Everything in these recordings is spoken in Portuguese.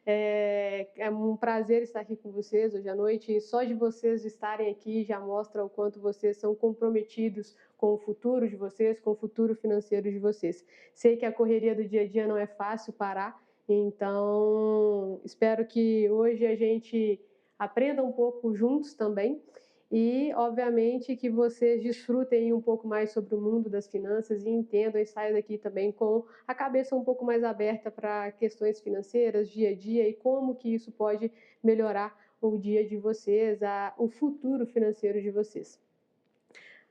É um prazer estar aqui com vocês hoje à noite, e só de vocês estarem aqui já mostra o quanto vocês são comprometidos com o futuro de vocês, com o futuro financeiro de vocês. Sei que a correria do dia a dia não é fácil parar, então espero que hoje a gente aprenda um pouco juntos também e, obviamente, que vocês desfrutem um pouco mais sobre o mundo das finanças e entendam e saiam daqui também com a cabeça um pouco mais aberta para questões financeiras, dia a dia e como que isso pode melhorar o dia de vocês, o futuro financeiro de vocês.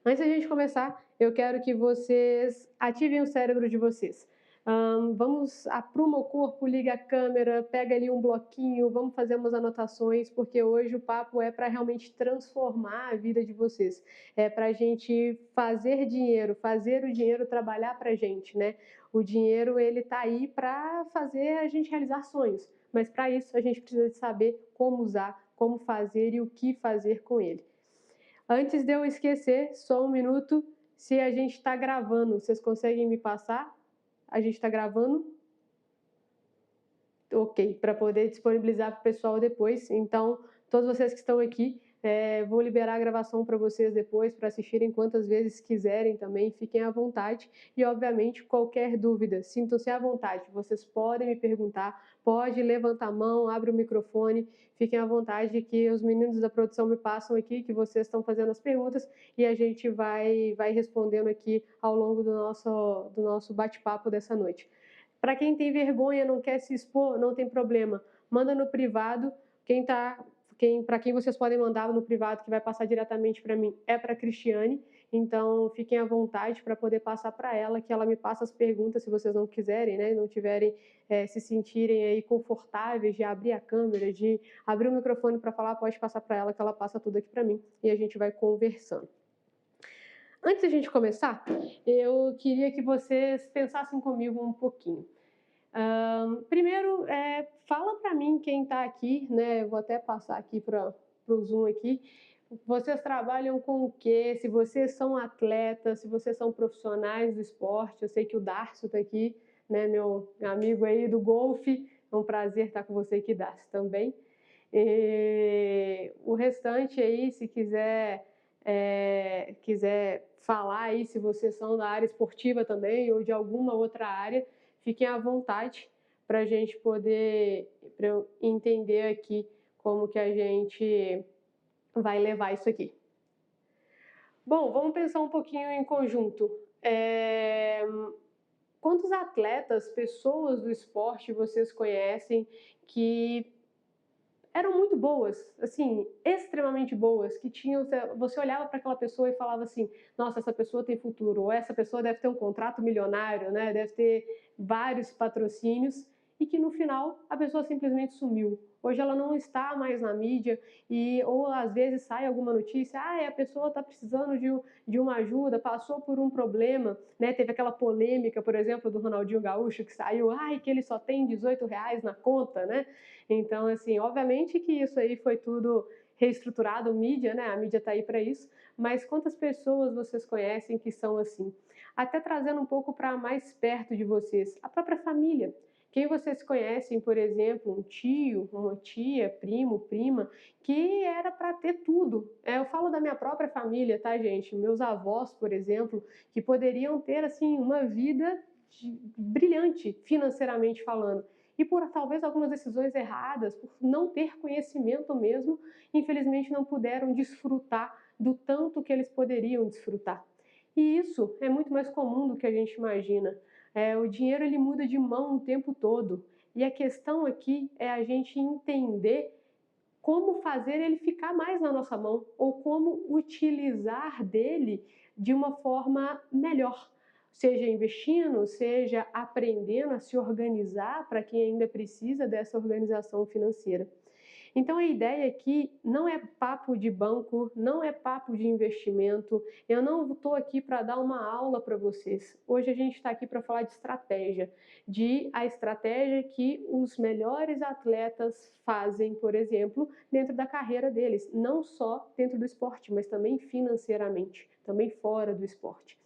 Antes da gente começar, eu quero que vocês ativem o cérebro de vocês. Vamos, apruma o corpo, liga a câmera, pega ali um bloquinho, vamos fazer umas anotações, porque hoje o papo é para realmente transformar a vida de vocês. É para a gente fazer o dinheiro trabalhar para a gente, né? O dinheiro, ele está aí para fazer a gente realizar sonhos, mas para isso a gente precisa de saber como usar, como fazer e o que fazer com ele. Antes de eu esquecer, só um minuto, se a gente está gravando, vocês conseguem me passar? A gente está gravando? Ok, para poder disponibilizar para o pessoal depois. Então, todos vocês que estão aqui, vou liberar a gravação para vocês depois, para assistirem quantas vezes quiserem também, fiquem à vontade. E, obviamente, qualquer dúvida, sintam-se à vontade. Vocês podem me perguntar, pode levantar a mão, abre o microfone, fiquem à vontade que os meninos da produção me passam aqui, que vocês estão fazendo as perguntas e a gente vai respondendo aqui ao longo do nosso bate-papo dessa noite. Para quem tem vergonha, não quer se expor, não tem problema. Manda no privado. Para quem vocês podem mandar no privado, que vai passar diretamente para mim, é para a Cristiane. Então, fiquem à vontade para poder passar para ela, que ela me passa as perguntas, se vocês não quiserem, né? Não tiverem, se sentirem aí confortáveis de abrir a câmera, de abrir o microfone para falar, pode passar para ela, que ela passa tudo aqui para mim e a gente vai conversando. Antes da gente começar, eu queria que vocês pensassem comigo um pouquinho. Primeiro, fala para mim quem está aqui, né? Eu vou até passar aqui para o Zoom aqui. Vocês trabalham com o quê? Se vocês são atletas, se vocês são profissionais do esporte. Eu sei que o Darcio está aqui, né? Meu amigo aí do golfe. É um prazer estar com você aqui, Darcio, também. E o restante aí, se quiser falar aí, se vocês são da área esportiva também ou de alguma outra área, fiquem à vontade para a gente poder, para eu entender aqui como que a gente vai levar isso aqui. Bom, vamos pensar um pouquinho em conjunto. Quantos atletas, pessoas do esporte vocês conhecem que eram muito boas, assim, extremamente boas, que tinham, você olhava para aquela pessoa e falava assim, nossa, essa pessoa tem futuro, ou essa pessoa deve ter um contrato milionário, né? Deve ter vários patrocínios, e que no final a pessoa simplesmente sumiu. Hoje ela não está mais na mídia, ou às vezes sai alguma notícia, a pessoa está precisando de uma ajuda, passou por um problema, né? Teve aquela polêmica, por exemplo, do Ronaldinho Gaúcho, que saiu, que ele só tem R$ 18 na conta, né? Então, assim, obviamente que isso aí foi tudo reestruturado, mídia, né? A mídia está aí para isso, mas quantas pessoas vocês conhecem que são assim? Até trazendo um pouco para mais perto de vocês, a própria família. Quem vocês conhecem, por exemplo, um tio, uma tia, primo, prima, que era para ter tudo. Eu falo da minha própria família, tá, gente? Meus avós, por exemplo, que poderiam ter, assim, uma vida brilhante, financeiramente falando. E por talvez algumas decisões erradas, por não ter conhecimento mesmo, infelizmente não puderam desfrutar do tanto que eles poderiam desfrutar. E isso é muito mais comum do que a gente imagina. O dinheiro, ele muda de mão o tempo todo. E a questão aqui é a gente entender como fazer ele ficar mais na nossa mão ou como utilizar dele de uma forma melhor, seja investindo, seja aprendendo a se organizar para quem ainda precisa dessa organização financeira. Então a ideia aqui não é papo de banco, não é papo de investimento, eu não estou aqui para dar uma aula para vocês. Hoje a gente está aqui para falar de estratégia, de a estratégia que os melhores atletas fazem, por exemplo, dentro da carreira deles, não só dentro do esporte, mas também financeiramente, também fora do esporte.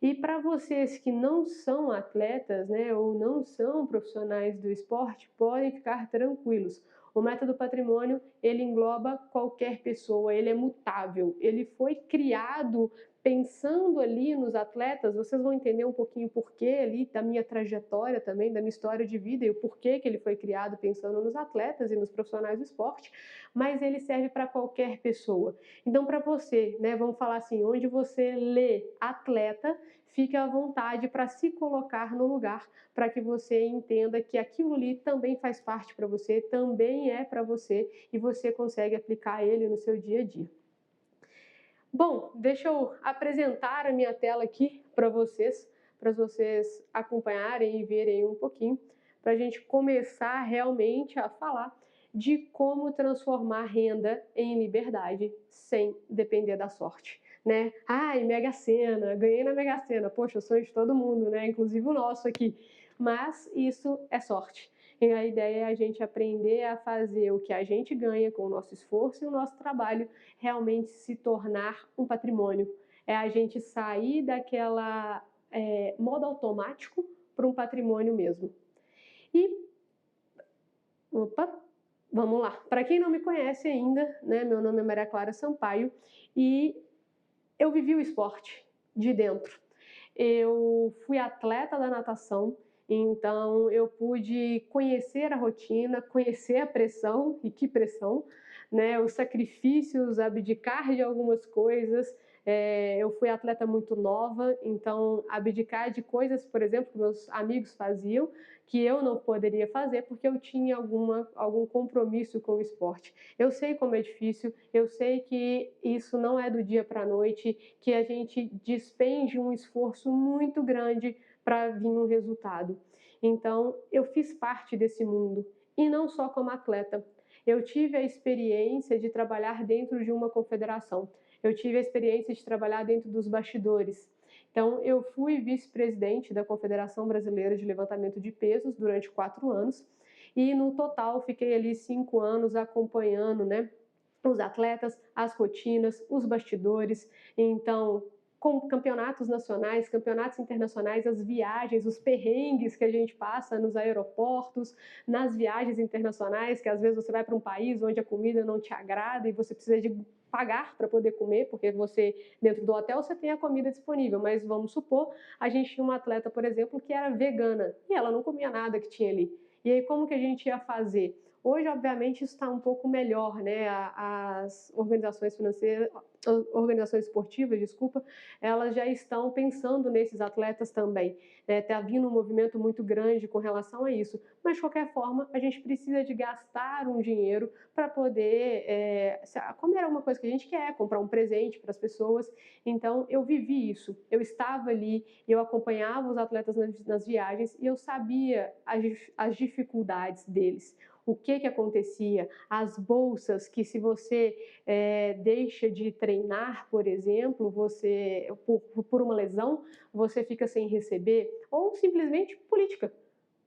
E para vocês que não são atletas, né, ou não são profissionais do esporte, podem ficar tranquilos. O método patrimônio, ele engloba qualquer pessoa, ele é mutável, ele foi criado pensando ali nos atletas, vocês vão entender um pouquinho o porquê ali da minha trajetória também, da minha história de vida e o porquê que ele foi criado pensando nos atletas e nos profissionais do esporte, mas ele serve para qualquer pessoa. Então, para você, né, vamos falar assim, onde você lê atleta, fique à vontade para se colocar no lugar, para que você entenda que aquilo ali também faz parte para você, também é para você e você consegue aplicar ele no seu dia a dia. Bom, deixa eu apresentar a minha tela aqui para vocês acompanharem e verem um pouquinho, para a gente começar realmente a falar de como transformar renda em liberdade sem depender da sorte, né? Ai, Mega Sena, ganhei na Mega Sena, poxa, sonho de todo mundo, né? Inclusive o nosso aqui. Mas isso é sorte. E a ideia é a gente aprender a fazer o que a gente ganha com o nosso esforço e o nosso trabalho realmente se tornar um patrimônio. É a gente sair daquela modo automático para um patrimônio mesmo. E, opa, vamos lá. Para quem não me conhece ainda, né, meu nome é Maria Clara Sampaio e eu vivi o esporte de dentro. Eu fui atleta da natação, então eu pude conhecer a rotina, conhecer a pressão, e que pressão, né? Os sacrifícios, abdicar de algumas coisas. Eu fui atleta muito nova, então abdicar de coisas, por exemplo, que meus amigos faziam, que eu não poderia fazer porque eu tinha algum compromisso com o esporte. Eu sei como é difícil, eu sei que isso não é do dia para a noite, que a gente despende um esforço muito grande para vir um resultado. Então, eu fiz parte desse mundo, e não só como atleta. Eu tive a experiência de trabalhar dentro de uma confederação, eu tive a experiência de trabalhar dentro dos bastidores. Então, eu fui vice-presidente da Confederação Brasileira de Levantamento de Pesos durante 4 anos, e no total fiquei ali 5 anos acompanhando, né, os atletas, as rotinas, os bastidores. Então, com campeonatos nacionais, campeonatos internacionais, as viagens, os perrengues que a gente passa nos aeroportos, nas viagens internacionais, que às vezes você vai para um país onde a comida não te agrada e você precisa de pagar para poder comer, porque você, dentro do hotel, você tem a comida disponível, mas vamos supor, a gente tinha uma atleta, por exemplo, que era vegana, e ela não comia nada que tinha ali. E aí, como que a gente ia fazer? Hoje, obviamente, isso está um pouco melhor, né? As organizações financeiras, organizações esportivas, desculpa, elas já estão pensando nesses atletas também. Está vindo um movimento muito grande com relação a isso. Mas, de qualquer forma, a gente precisa de gastar um dinheiro para poder comer alguma coisa que a gente quer, comprar um presente para as pessoas. Então, eu vivi isso. Eu estava ali, eu acompanhava os atletas nas viagens e eu sabia as dificuldades deles. O que acontecia, as bolsas que se você deixa de treinar, por exemplo, você por uma lesão, você fica sem receber, ou simplesmente política.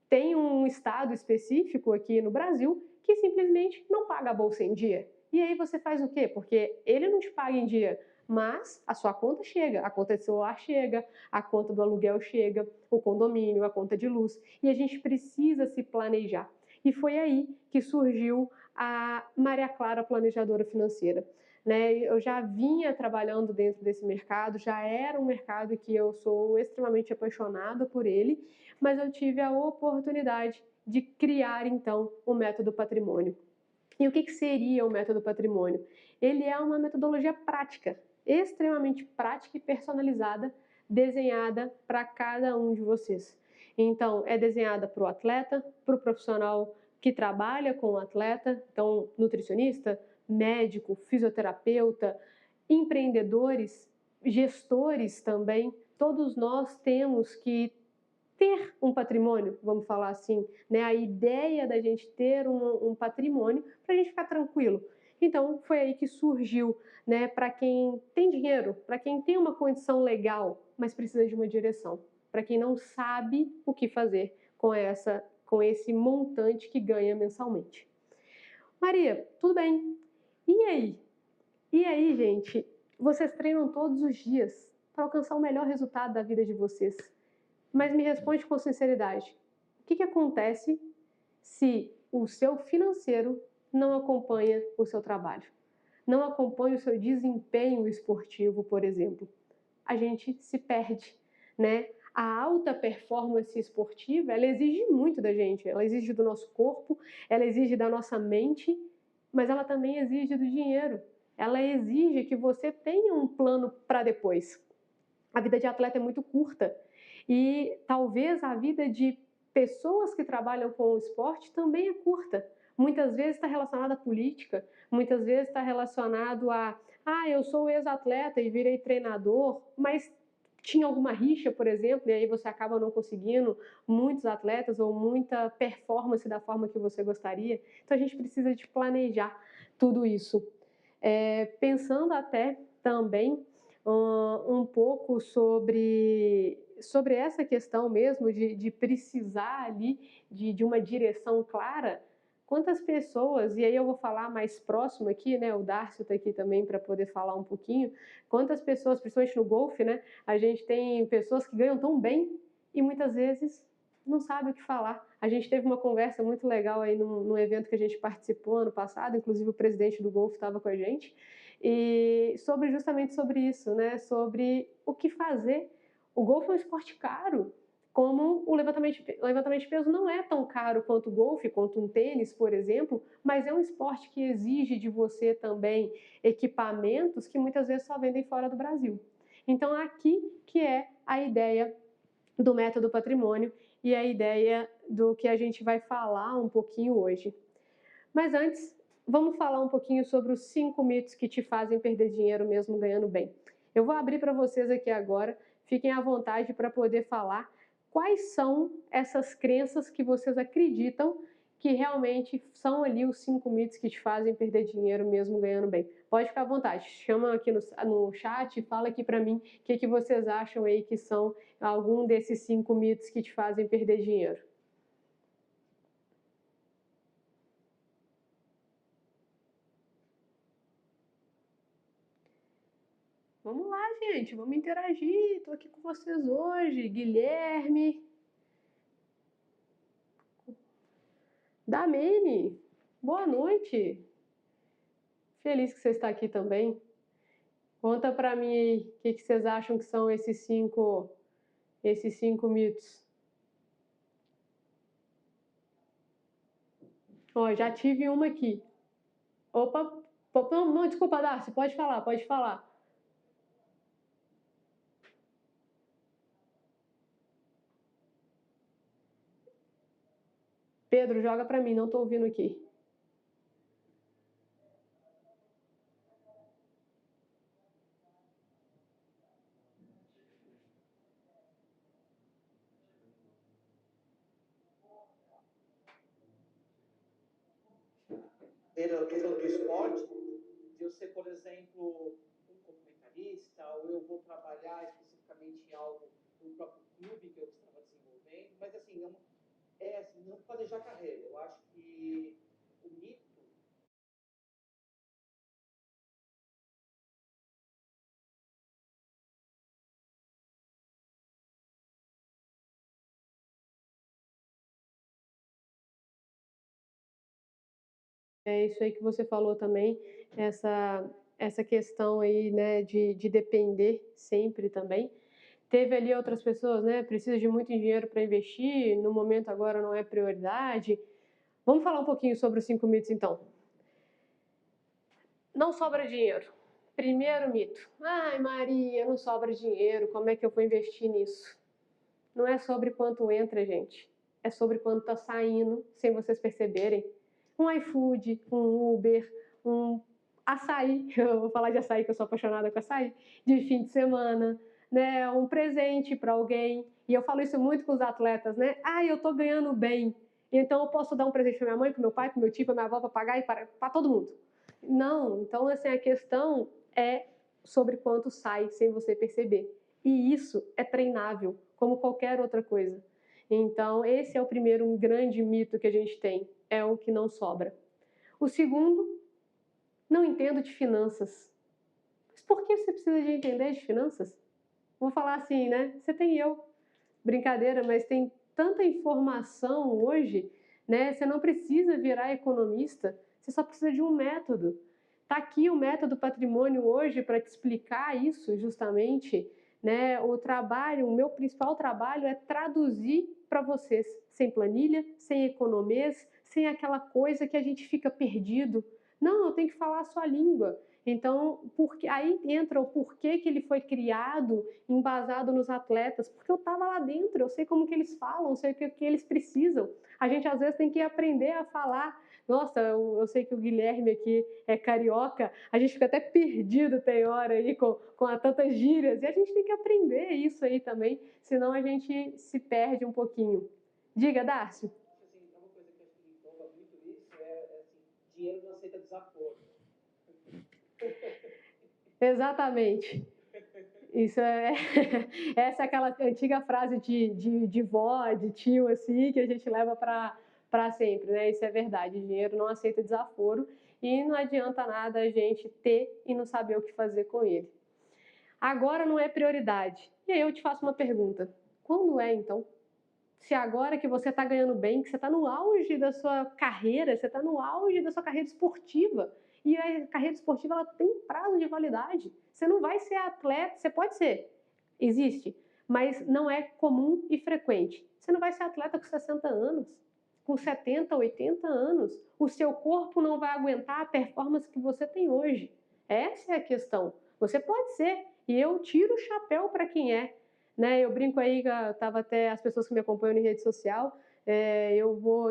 Tem um estado específico aqui no Brasil que simplesmente não paga a bolsa em dia. E aí você faz o quê? Porque ele não te paga em dia, mas a sua conta chega, a conta de celular chega, a conta do aluguel chega, o condomínio, a conta de luz, e a gente precisa se planejar. E foi aí que surgiu a Maria Clara Planejadora Financeira. Né? Eu já vinha trabalhando dentro desse mercado, já era um mercado que eu sou extremamente apaixonada por ele, mas eu tive a oportunidade de criar, então, o método patrimônio. E o que seria o método patrimônio? Ele é uma metodologia prática, extremamente prática e personalizada, desenhada para cada um de vocês. Então, é desenhada para o atleta, para o profissional que trabalha com o atleta, então, nutricionista, médico, fisioterapeuta, empreendedores, gestores também. Todos nós temos que ter um patrimônio, vamos falar assim, né? A ideia da gente ter um patrimônio para a gente ficar tranquilo. Então, foi aí que surgiu, né? Para quem tem dinheiro, para quem tem uma condição legal, mas precisa de uma direção, para quem não sabe o que fazer com esse montante que ganha mensalmente. Maria, tudo bem? E aí? E aí, gente? Vocês treinam todos os dias? para alcançar o melhor resultado da vida de vocês. Mas me responde com sinceridade, o que acontece se o seu financeiro não acompanha o seu trabalho? Não acompanha o seu desempenho esportivo, por exemplo? A gente se perde, né? A alta performance esportiva, ela exige muito da gente, ela exige do nosso corpo, ela exige da nossa mente, mas ela também exige do dinheiro. Ela exige que você tenha um plano para depois. A vida de atleta é muito curta e talvez a vida de pessoas que trabalham com o esporte também é curta. Muitas vezes está relacionada à política, muitas vezes está relacionado a, eu sou ex-atleta e virei treinador, mas tinha alguma rixa, por exemplo, e aí você acaba não conseguindo muitos atletas ou muita performance da forma que você gostaria. Então a gente precisa de planejar tudo isso. Pensando até também um pouco sobre essa questão mesmo de precisar ali de uma direção clara. Quantas pessoas, e aí eu vou falar mais próximo aqui, né? O Darcio está aqui também para poder falar um pouquinho. Quantas pessoas, principalmente no golfe, né? A gente tem pessoas que ganham tão bem e muitas vezes não sabem o que falar. A gente teve uma conversa muito legal aí num evento que a gente participou ano passado, inclusive o presidente do golfe estava com a gente, e justamente sobre isso, né? Sobre o que fazer. O golfe é um esporte caro, como o levantamento de peso não é tão caro quanto o golfe, quanto um tênis, por exemplo, mas é um esporte que exige de você também equipamentos que muitas vezes só vendem fora do Brasil. Então, aqui que é a ideia do método patrimônio e a ideia do que a gente vai falar um pouquinho hoje. Mas antes, vamos falar um pouquinho sobre os 5 mitos que te fazem perder dinheiro mesmo ganhando bem. Eu vou abrir para vocês aqui agora, fiquem à vontade para poder falar quais são essas crenças que vocês acreditam que realmente são ali os 5 mitos que te fazem perder dinheiro mesmo ganhando bem. Pode ficar à vontade, chama aqui no chat e fala aqui para mim o que vocês acham aí que são algum desses 5 mitos que te fazem perder dinheiro. Vamos lá, gente, vamos interagir. Estou aqui com vocês hoje. Guilherme, Damene, boa noite. Feliz que você está aqui também. Conta para mim aí o que vocês acham que são esses cinco mitos. Ó, já tive uma aqui. Opa, não, desculpa, Darcy, pode falar, pode falar. Pedro, joga para mim, não estou ouvindo aqui. Pedro, a questão do esporte, de eu ser, por exemplo, um comentarista, ou eu vou trabalhar especificamente em algo no próprio clube que eu estava desenvolvendo, mas assim, não planejar carreira. Eu acho que o mito. É isso aí que você falou também, essa questão aí, né, de depender sempre também. Teve ali outras pessoas, né, precisa de muito dinheiro para investir, no momento agora não é prioridade. Vamos falar um pouquinho sobre os 5 mitos, então. Não sobra dinheiro. Primeiro mito. Ai, Maria, não sobra dinheiro, como é que eu vou investir nisso? Não é sobre quanto entra, gente. É sobre quanto está saindo, sem vocês perceberem. Um iFood, um Uber, um açaí, eu vou falar de açaí que eu sou apaixonada com açaí, de fim de semana, né? Um presente para alguém. E eu falo isso muito com os atletas, né? Eu tô ganhando bem, então eu posso dar um presente para minha mãe, para meu pai, para meu tio, para minha avó, para pagar e para todo mundo. Não, então assim, a questão é sobre quanto sai sem você perceber. E isso é treinável, como qualquer outra coisa. Então, esse é o primeiro um grande mito que a gente tem, é o que não sobra. O segundo, não entendo de finanças. Mas por que você precisa de entender de finanças? vou falar assim, né? Você tem eu. Brincadeira, mas tem tanta informação hoje, né? Você não precisa virar economista, você só precisa de um método. Está aqui o método patrimônio hoje para te explicar isso justamente, né? O meu principal trabalho é traduzir para vocês, sem planilha, sem economês, sem aquela coisa que a gente fica perdido. Não, eu tenho que falar a sua língua. Então, aí entra o porquê que ele foi criado, embasado nos atletas, porque eu estava lá dentro, eu sei como que eles falam, eu sei o que eles precisam. A gente às vezes tem que aprender a falar. Nossa, eu sei que o Guilherme aqui é carioca, a gente fica até perdido tem hora aí com tantas gírias, e a gente tem que aprender isso aí também, senão a gente se perde um pouquinho. Diga, Darcio. Assim, uma coisa que acho que engloba muito isso assim, dinheiro não aceita desaforo. Exatamente. Isso essa é aquela antiga frase de vó, de tio, assim, que a gente leva para sempre, né? Isso é verdade, dinheiro não aceita desaforo e não adianta nada a gente ter e não saber o que fazer com ele. Agora não é prioridade. E aí eu te faço uma pergunta: quando é então? Se agora que você está ganhando bem, que você está no auge da sua carreira, você está no auge da sua carreira esportiva, e a carreira esportiva ela tem prazo de validade. Você não vai ser atleta, você pode ser, existe, mas não é comum e frequente. Você não vai ser atleta com 60 anos, com 70, 80 anos. O seu corpo não vai aguentar a performance que você tem hoje. Essa é a questão. Você pode ser, e eu tiro o chapéu para quem é. Né, eu brinco aí, estava até as pessoas que me acompanham em rede social, eu vou,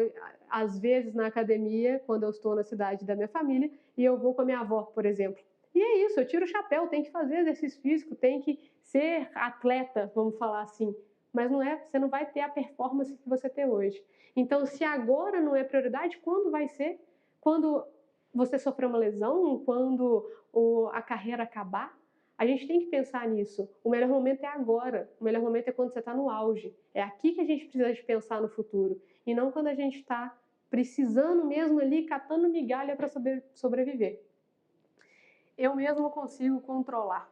às vezes, na academia, quando eu estou na cidade da minha família, e eu vou com a minha avó, por exemplo. E é isso, eu tiro o chapéu, tem que fazer exercício físico, tem que ser atleta, vamos falar assim. Mas não é, você não vai ter a performance que você tem hoje. Então, se agora não é prioridade, quando vai ser? Quando você sofrer uma lesão? Quando a carreira acabar? A gente tem que pensar nisso. O melhor momento é agora. O melhor momento é quando você está no auge. É aqui que a gente precisa de pensar no futuro. E não quando a gente está precisando mesmo ali, catando migalha para sobreviver. Eu mesmo consigo controlar.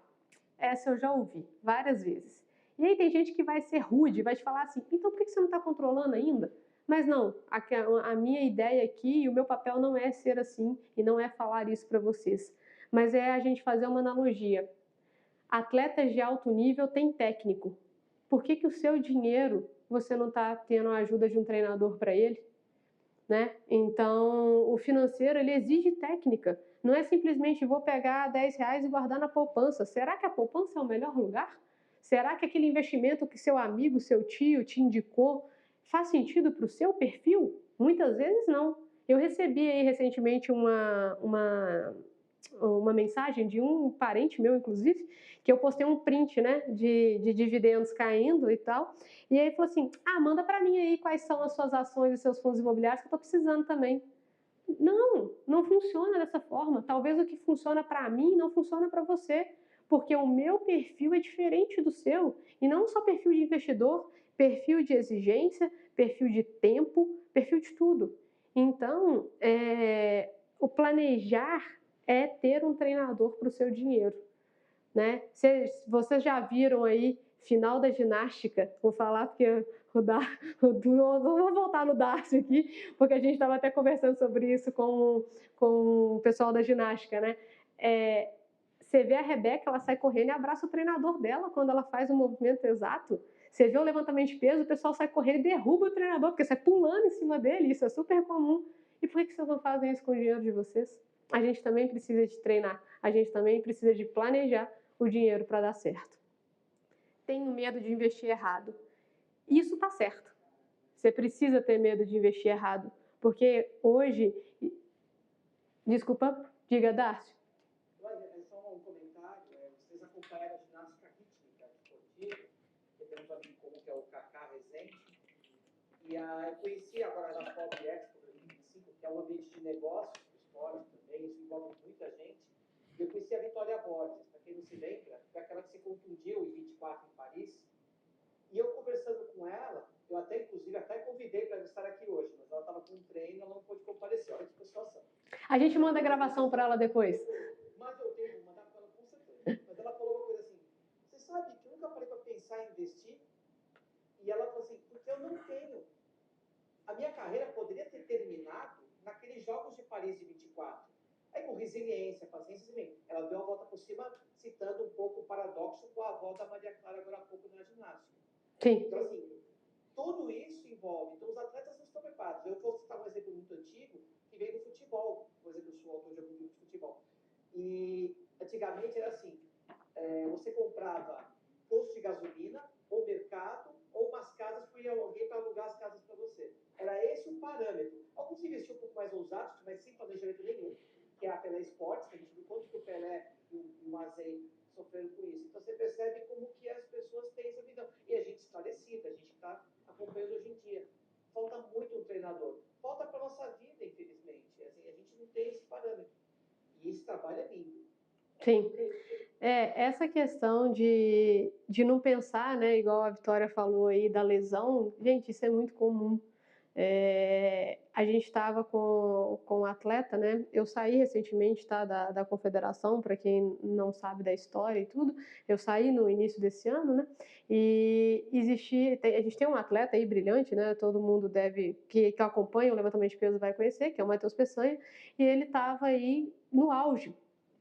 Essa eu já ouvi várias vezes. E aí tem gente que vai ser rude, vai te falar assim, então por que você não está controlando ainda? Mas não, a minha ideia aqui e o meu papel não é ser assim e não é falar isso para vocês. Mas é a gente fazer uma analogia. Atletas de alto nível têm técnico. Por que o seu dinheiro você não está tendo a ajuda de um treinador para ele? Né? Então, o financeiro ele exige técnica. Não é simplesmente vou pegar R$10 e guardar na poupança. Será que a poupança é o melhor lugar? Será que aquele investimento que seu amigo, seu tio te indicou faz sentido para o seu perfil? Muitas vezes não. Eu recebi aí recentemente uma mensagem de um parente meu, inclusive, que eu postei um print, né, de dividendos caindo e tal, e aí ele falou assim, manda para mim aí quais são as suas ações e seus fundos imobiliários que eu estou precisando também. Não funciona dessa forma. Talvez o que funciona para mim não funciona para você, porque o meu perfil é diferente do seu, e não só perfil de investidor, perfil de exigência, perfil de tempo, perfil de tudo. Então, o planejar é ter um treinador para o seu dinheiro. Né? Vocês já viram aí final da ginástica? Vou falar porque vou voltar no Darcio aqui, porque a gente estava até conversando sobre isso com o pessoal da ginástica, né? Você vê a Rebeca, ela sai correndo e abraça o treinador dela quando ela faz o movimento exato. Você vê o levantamento de peso, o pessoal sai correndo e derruba o treinador, porque sai pulando em cima dele, isso é super comum. E por que vocês não fazem isso com o dinheiro de vocês? A gente também precisa de treinar, a gente também precisa de planejar o dinheiro para dar certo. Tenho medo de investir errado. Isso está certo. Você precisa ter medo de investir errado, porque hoje... Desculpa, diga, Darcio. É só um comentário. Vocês acompanharam a ginástica rítmica esportiva, que tem um amigo comum que é o Kaká Rezende. E eu conheci agora na Pop Expo 2025, que é um ambiente de negócios, esporte também, isso envolve muita gente. E eu conheci a Vitória Borges, para quem não se lembra, foi aquela que se contundiu em 24 em Paris. E eu conversando com ela, eu inclusive convidei para ela estar aqui hoje, mas ela estava com um treino, ela não pôde comparecer. Olha que situação. A gente manda a gravação para ela depois. Mas eu vou mandar para ela com certeza. Mas ela falou uma coisa assim, você sabe que eu nunca falei para começar a investir? E ela falou assim, porque eu não tenho. A minha carreira poderia ter terminado naqueles Jogos de Paris de 24. Aí, com resiliência, paciência, assim, ela deu a volta por cima, citando um pouco o paradoxo com a avó da Maria Clara agora há pouco na ginástica. Sim. Então, assim, tudo isso envolve. Então, os atletas não estão preparados. Eu vou citar um exemplo muito antigo, que vem do futebol. Por exemplo, eu sou autor de algum livro de futebol. E, antigamente, era assim, você comprava posto de gasolina, ou mercado, ou umas casas que ia alguém para alugar as casas para você. Era esse o parâmetro. Alguns investiam um pouco mais ousados, mas sem planejamento nenhum, que é a Pelé Esportes, que a gente viu quanto que o Pelé e o Mazei sofreram com isso. Então você percebe como que as pessoas têm essa visão. E a gente esclarecida, a gente está acompanhando hoje em dia. Falta muito um treinador. Falta para a nossa vida, infelizmente. Assim, a gente não tem esse parâmetro. E esse trabalho é lindo. Sim. Essa questão de não pensar, né, igual a Vitória falou aí da lesão, gente, isso é muito comum. A gente estava com um atleta, né? Eu saí recentemente, tá, da confederação, para quem não sabe da história e tudo. Eu saí no início desse ano, né? E a gente tem um atleta aí brilhante, né? Todo mundo que acompanha o levantamento de peso vai conhecer, que é o Matheus Peçanha, e ele estava aí no auge,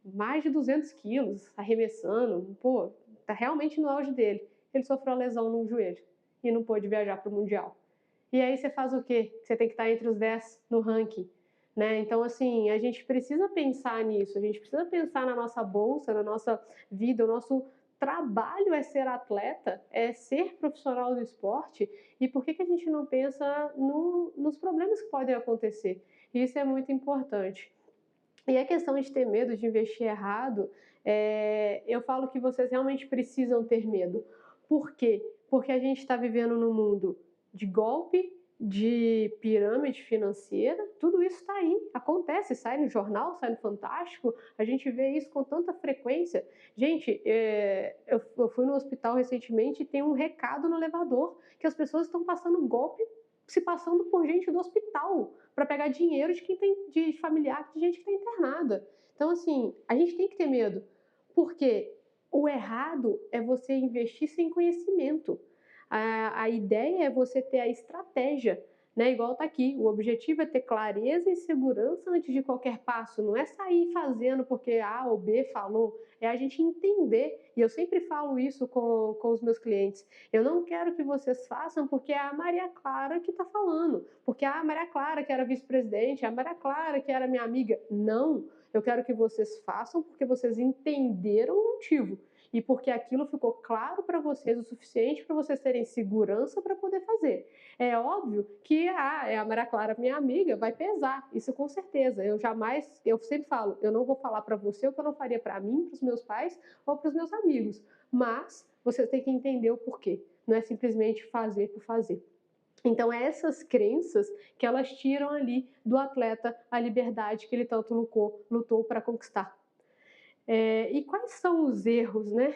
mais de 200 quilos, arremessando, pô, tá realmente no auge dele. Ele sofreu uma lesão no joelho e não pôde viajar para o Mundial. E aí você faz o quê? Você tem que estar entre os 10 no ranking, né? Então, assim, a gente precisa pensar nisso, a gente precisa pensar na nossa bolsa, na nossa vida, o nosso trabalho é ser atleta, é ser profissional do esporte, e por que a gente não pensa nos problemas que podem acontecer? Isso é muito importante. E a questão de ter medo de investir errado, eu falo que vocês realmente precisam ter medo. Por quê? Porque a gente está vivendo num mundo de golpe, de pirâmide financeira, tudo isso está aí, acontece, sai no jornal, sai no Fantástico, a gente vê isso com tanta frequência. Gente, eu fui no hospital recentemente e tem um recado no elevador que as pessoas estão passando golpe, se passando por gente do hospital para pegar dinheiro de quem tem de familiar, de gente que está internada. Então, assim, a gente tem que ter medo, porque o errado é você investir sem conhecimento. A ideia é você ter a estratégia, né? Igual tá aqui, o objetivo é ter clareza e segurança antes de qualquer passo, não é sair fazendo porque A ou B falou, é a gente entender, e eu sempre falo isso com os meus clientes, eu não quero que vocês façam porque é a Maria Clara que está falando, porque a Maria Clara que era vice-presidente, a Maria Clara que era minha amiga, não, eu quero que vocês façam porque vocês entenderam o motivo, e porque aquilo ficou claro para vocês o suficiente para vocês terem segurança para poder fazer. É óbvio que é a Maria Clara, minha amiga, vai pesar, isso com certeza. Eu sempre falo, eu não vou falar para você o que eu não faria para mim, para os meus pais ou para os meus amigos, mas você tem que entender o porquê, não é simplesmente fazer por fazer. Então, essas crenças que elas tiram ali do atleta a liberdade que ele tanto lutou para conquistar. E quais são os erros, né,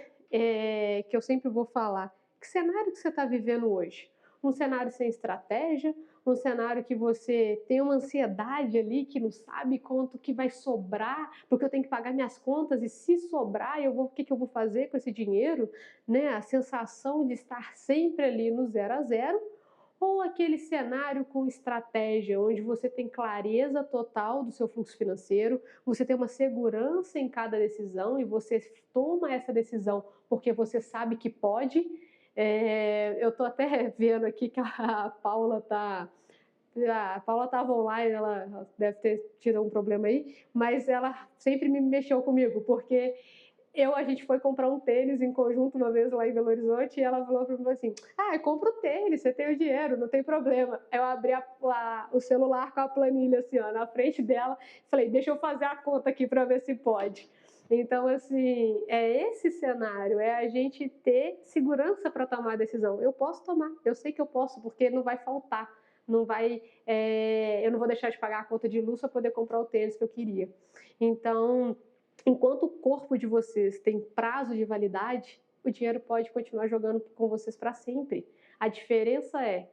que eu sempre vou falar? Que cenário que você está vivendo hoje? Um cenário sem estratégia, um cenário que você tem uma ansiedade ali, que não sabe quanto que vai sobrar, porque eu tenho que pagar minhas contas e se sobrar, o que eu vou fazer com esse dinheiro? Né? A sensação de estar sempre ali no 0 a 0, ou aquele cenário com estratégia, onde você tem clareza total do seu fluxo financeiro, você tem uma segurança em cada decisão e você toma essa decisão porque você sabe que pode. Eu estou até vendo aqui que a Paula estava online, ela deve ter tido um problema aí, mas ela sempre me mexeu comigo, porque a gente foi comprar um tênis em conjunto uma vez lá em Belo Horizonte e ela falou para mim assim, compra o tênis, você tem o dinheiro, não tem problema. Eu abri o celular com a planilha assim, ó, na frente dela, falei, deixa eu fazer a conta aqui para ver se pode. Então, assim, é esse cenário, é a gente ter segurança para tomar a decisão. Eu posso tomar, eu sei que eu posso, porque não vai faltar, eu não vou deixar de pagar a conta de luz para poder comprar o tênis que eu queria. Então, enquanto o corpo de vocês tem prazo de validade, o dinheiro pode continuar jogando com vocês para sempre. A diferença é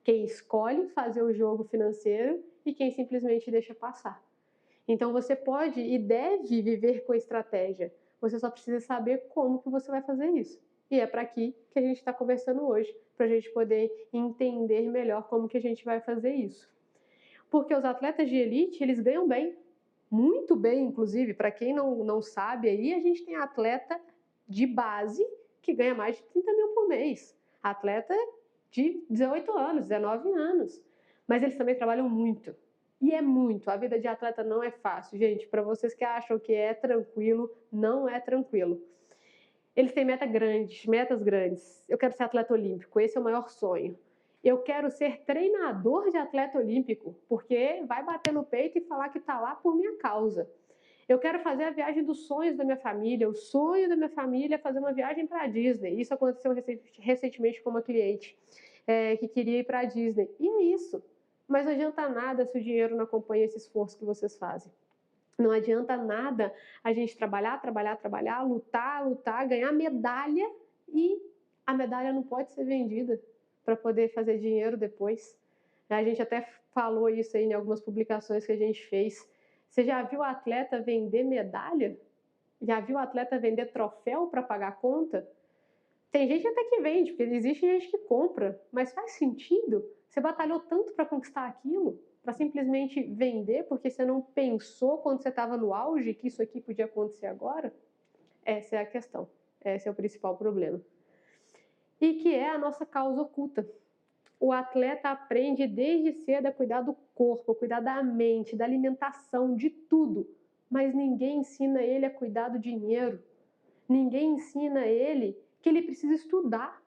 quem escolhe fazer o jogo financeiro e quem simplesmente deixa passar. Então você pode e deve viver com estratégia. Você só precisa saber como que você vai fazer isso. E é para aqui que a gente está conversando hoje, para a gente poder entender melhor como que a gente vai fazer isso. Porque os atletas de elite, eles ganham bem, muito bem, inclusive. Para quem não sabe aí, a gente tem atleta de base que ganha mais de 30 mil por mês. Atleta de 18 anos, 19 anos. Mas eles também trabalham muito. E é muito. A vida de atleta não é fácil, gente. Para vocês que acham que é tranquilo, não é tranquilo. Eles têm metas grandes. Eu quero ser atleta olímpico, esse é o maior sonho. Eu quero ser treinador de atleta olímpico, porque vai bater no peito e falar que está lá por minha causa. Eu quero fazer a viagem dos sonhos da minha família. O sonho da minha família é fazer uma viagem para a Disney. Isso aconteceu recentemente com uma cliente que queria ir para a Disney. E é isso. Mas não adianta nada se o dinheiro não acompanha esse esforço que vocês fazem. Não adianta nada a gente trabalhar, lutar, ganhar medalha e a medalha não pode ser vendida para poder fazer dinheiro depois. A gente até falou isso aí em algumas publicações que a gente fez. Você já viu o atleta vender medalha? Já viu o atleta vender troféu para pagar a conta? Tem gente até que vende, porque existe gente que compra, mas faz sentido? Você batalhou tanto para conquistar aquilo, para simplesmente vender, porque você não pensou quando você estava no auge que isso aqui podia acontecer agora? Essa é a questão, esse é o principal problema. E que é a nossa causa oculta. O atleta aprende desde cedo a cuidar do corpo, a cuidar da mente, da alimentação, de tudo, mas ninguém ensina ele a cuidar do dinheiro. Ninguém ensina ele que ele precisa estudar.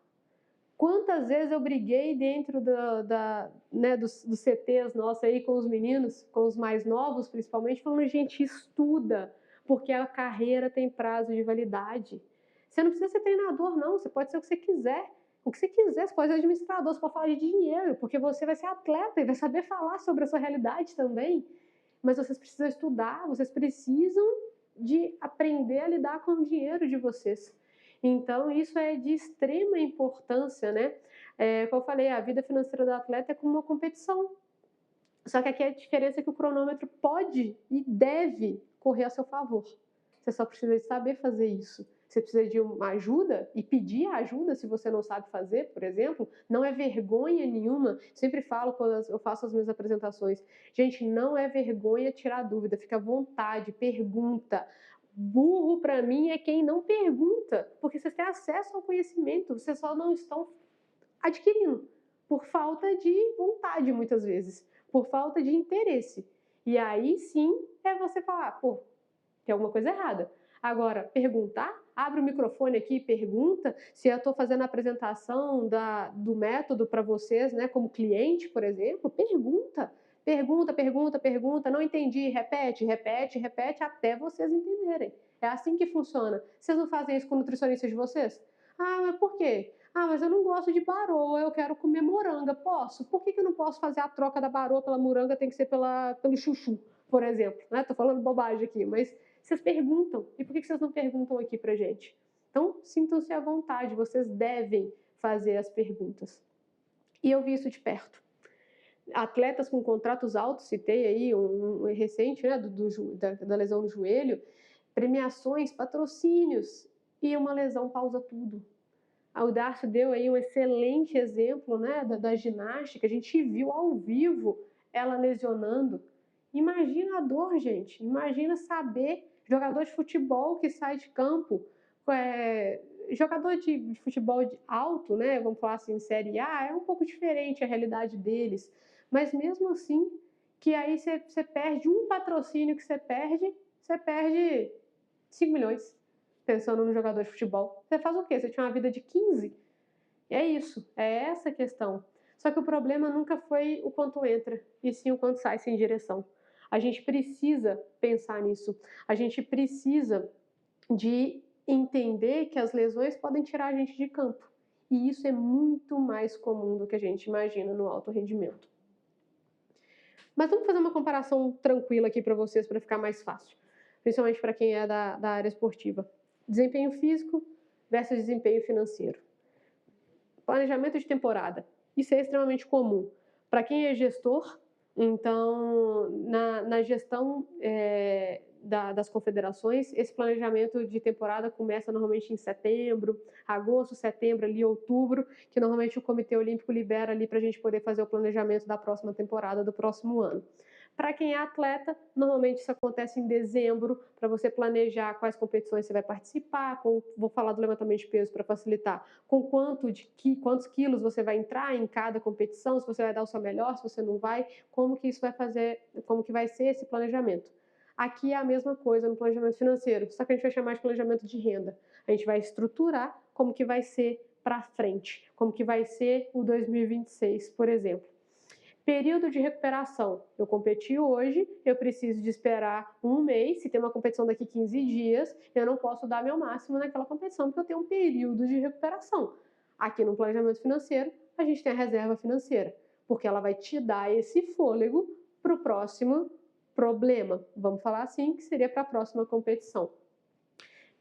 Quantas vezes eu briguei dentro dos CTs nossos aí com os meninos, com os mais novos principalmente, falando, gente, estuda, porque a carreira tem prazo de validade. Você não precisa ser treinador, não, você pode ser o que você quiser. O que você quiser, você pode ser administrador, você pode falar de dinheiro, porque você vai ser atleta e vai saber falar sobre a sua realidade também. Mas vocês precisam estudar, vocês precisam de aprender a lidar com o dinheiro de vocês. Então, isso é de extrema importância, né? Como eu falei, a vida financeira do atleta é como uma competição. Só que aqui a diferença é que o cronômetro pode e deve correr a seu favor. Você só precisa de saber fazer isso. Você precisa de uma ajuda e pedir ajuda se você não sabe fazer, por exemplo. Não é vergonha nenhuma. Sempre falo quando eu faço as minhas apresentações. Gente, não é vergonha tirar dúvida. Fica à vontade, pergunta. Burro, para mim, é quem não pergunta, porque vocês têm acesso ao conhecimento, vocês só não estão adquirindo, por falta de vontade, muitas vezes, por falta de interesse. E aí sim é você falar, pô, tem alguma coisa errada. Agora, perguntar, abre o microfone aqui e pergunta. Se eu estou fazendo a apresentação do método para vocês, né, como cliente, por exemplo, pergunta. Pergunta, não entendi, repete até vocês entenderem. É assim que funciona. Vocês não fazem isso com nutricionistas de vocês? Ah, mas por quê? Ah, mas eu não gosto de baroa, eu quero comer moranga. Posso? Por que eu não posso fazer a troca da baroa pela moranga, tem que ser pelo chuchu, por exemplo? Estou falando bobagem aqui, mas vocês perguntam. E por que vocês não perguntam aqui pra gente? Então, sintam-se à vontade, vocês devem fazer as perguntas. E eu vi isso de perto. Atletas com contratos altos, citei aí um recente, né, da lesão no joelho, premiações, patrocínios, e uma lesão pausa tudo. O Darcio deu aí um excelente exemplo, né, da ginástica, a gente viu ao vivo ela lesionando. Imagina a dor, gente, imagina saber, jogador de futebol que sai de campo, jogador de futebol alto, né, vamos falar assim, Série A, é um pouco diferente a realidade deles, mas mesmo assim, que aí você perde um patrocínio que você perde 5 milhões, pensando no jogador de futebol. Você faz o quê? Você tinha uma vida de 15? É isso, é essa a questão. Só que o problema nunca foi o quanto entra, e sim o quanto sai sem direção. A gente precisa pensar nisso. A gente precisa de entender que as lesões podem tirar a gente de campo. E isso é muito mais comum do que a gente imagina no alto rendimento. Mas vamos fazer uma comparação tranquila aqui para vocês, para ficar mais fácil. Principalmente para quem é da área esportiva. Desempenho físico versus desempenho financeiro. Planejamento de temporada. Isso é extremamente comum. Para quem é gestor, então, na gestão das confederações, esse planejamento de temporada começa normalmente em setembro, agosto, setembro, ali, outubro, que normalmente o Comitê Olímpico libera ali para a gente poder fazer o planejamento da próxima temporada, do próximo ano. Para quem é atleta, normalmente isso acontece em dezembro, para você planejar quais competições você vai participar, vou falar do levantamento de peso para facilitar, com quantos quilos você vai entrar em cada competição, se você vai dar o seu melhor, se você não vai, como que isso vai fazer, como que vai ser esse planejamento. Aqui é a mesma coisa no planejamento financeiro, só que a gente vai chamar de planejamento de renda. A gente vai estruturar como que vai ser para frente, como que vai ser o 2026, por exemplo. Período de recuperação. Eu competi hoje, eu preciso de esperar um mês. Se tem uma competição daqui 15 dias, eu não posso dar meu máximo naquela competição, porque eu tenho um período de recuperação. Aqui no planejamento financeiro, a gente tem a reserva financeira, porque ela vai te dar esse fôlego para o próximo problema, vamos falar assim, que seria para a próxima competição.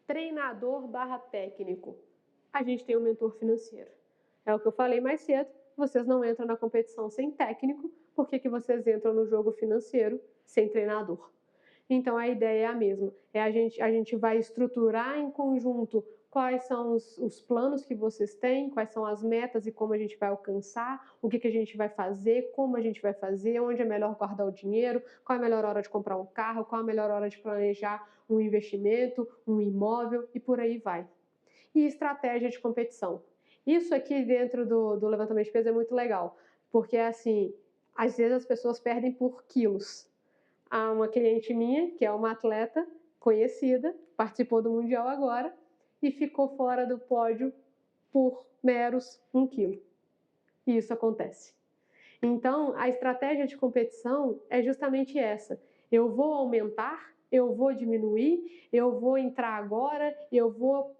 Treinador/técnico. A gente tem um mentor financeiro. É o que eu falei mais cedo, vocês não entram na competição sem técnico, por que vocês entram no jogo financeiro sem treinador? Então a ideia é a mesma, a gente vai estruturar em conjunto quais são os planos que vocês têm, quais são as metas e como a gente vai alcançar, o que a gente vai fazer, como a gente vai fazer, onde é melhor guardar o dinheiro, qual é a melhor hora de comprar um carro, qual é a melhor hora de planejar um investimento, um imóvel e por aí vai. E estratégia de competição. Isso aqui dentro do levantamento de peso é muito legal, porque assim, às vezes as pessoas perdem por quilos. Há uma cliente minha, que é uma atleta conhecida, participou do Mundial agora e ficou fora do pódio por meros 1 quilo. E isso acontece. Então, a estratégia de competição é justamente essa. Eu vou aumentar, eu vou diminuir, eu vou entrar agora, eu vou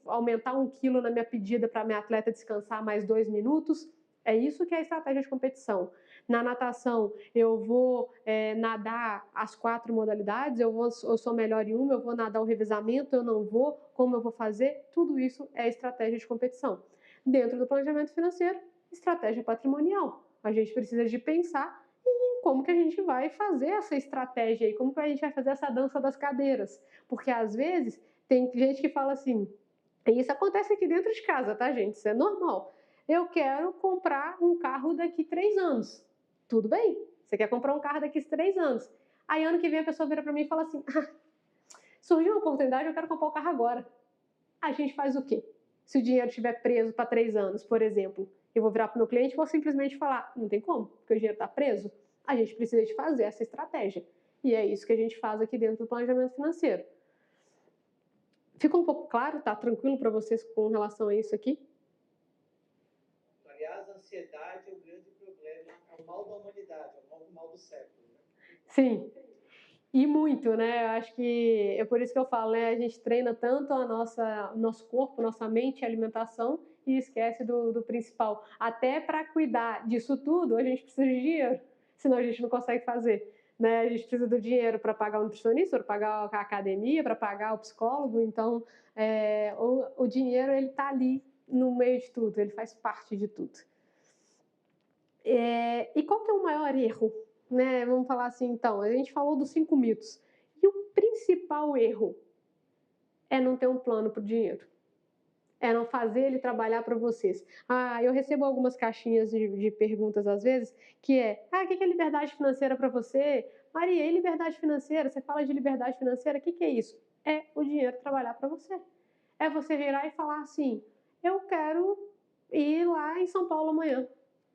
aumentar 1 quilo na minha pedida para minha atleta descansar mais 2 minutos. É isso que é a estratégia de competição. Na natação, eu vou nadar as 4 modalidades, eu sou melhor em uma, eu vou nadar o revezamento, eu não vou, como eu vou fazer, tudo isso é estratégia de competição. Dentro do planejamento financeiro, estratégia patrimonial. A gente precisa de pensar em como que a gente vai fazer essa estratégia aí, como que a gente vai fazer essa dança das cadeiras. Porque às vezes tem gente que fala assim, e isso acontece aqui dentro de casa, tá, gente? Isso é normal. Eu quero comprar um carro daqui 3 anos. Tudo bem, você quer comprar um carro daqui 3 anos. Aí ano que vem a pessoa vira para mim e fala assim, surgiu uma oportunidade, eu quero comprar o carro agora. A gente faz o quê? Se o dinheiro estiver preso para 3 anos, por exemplo, eu vou virar para o meu cliente e vou simplesmente falar, não tem como, porque o dinheiro está preso. A gente precisa de fazer essa estratégia. E é isso que a gente faz aqui dentro do planejamento financeiro. Ficou um pouco claro? Tá tranquilo para vocês com relação a isso aqui? Aliás, a ansiedade é o grande problema, é o mal da humanidade, é o mal do século. Né? Sim. E muito, né? Eu acho que é por isso que eu falo, né? A gente treina tanto nosso corpo, nossa mente e alimentação e esquece do principal. Até para cuidar disso tudo, a gente precisa de dinheiro, senão a gente não consegue fazer. Né? A gente precisa do dinheiro para pagar o nutricionista, para pagar a academia, para pagar o psicólogo. Então, o dinheiro ele está ali no meio de tudo, ele faz parte de tudo. E qual que é o maior erro? Né? Vamos falar assim, então, a gente falou dos 5 mitos. E o principal erro é não ter um plano para o dinheiro. É não fazer ele trabalhar para vocês. Eu recebo algumas caixinhas de perguntas às vezes, que o que é liberdade financeira para você? Maria, e liberdade financeira? Você fala de liberdade financeira, o que é isso? É o dinheiro trabalhar para você. É você virar e falar assim, eu quero ir lá em São Paulo amanhã,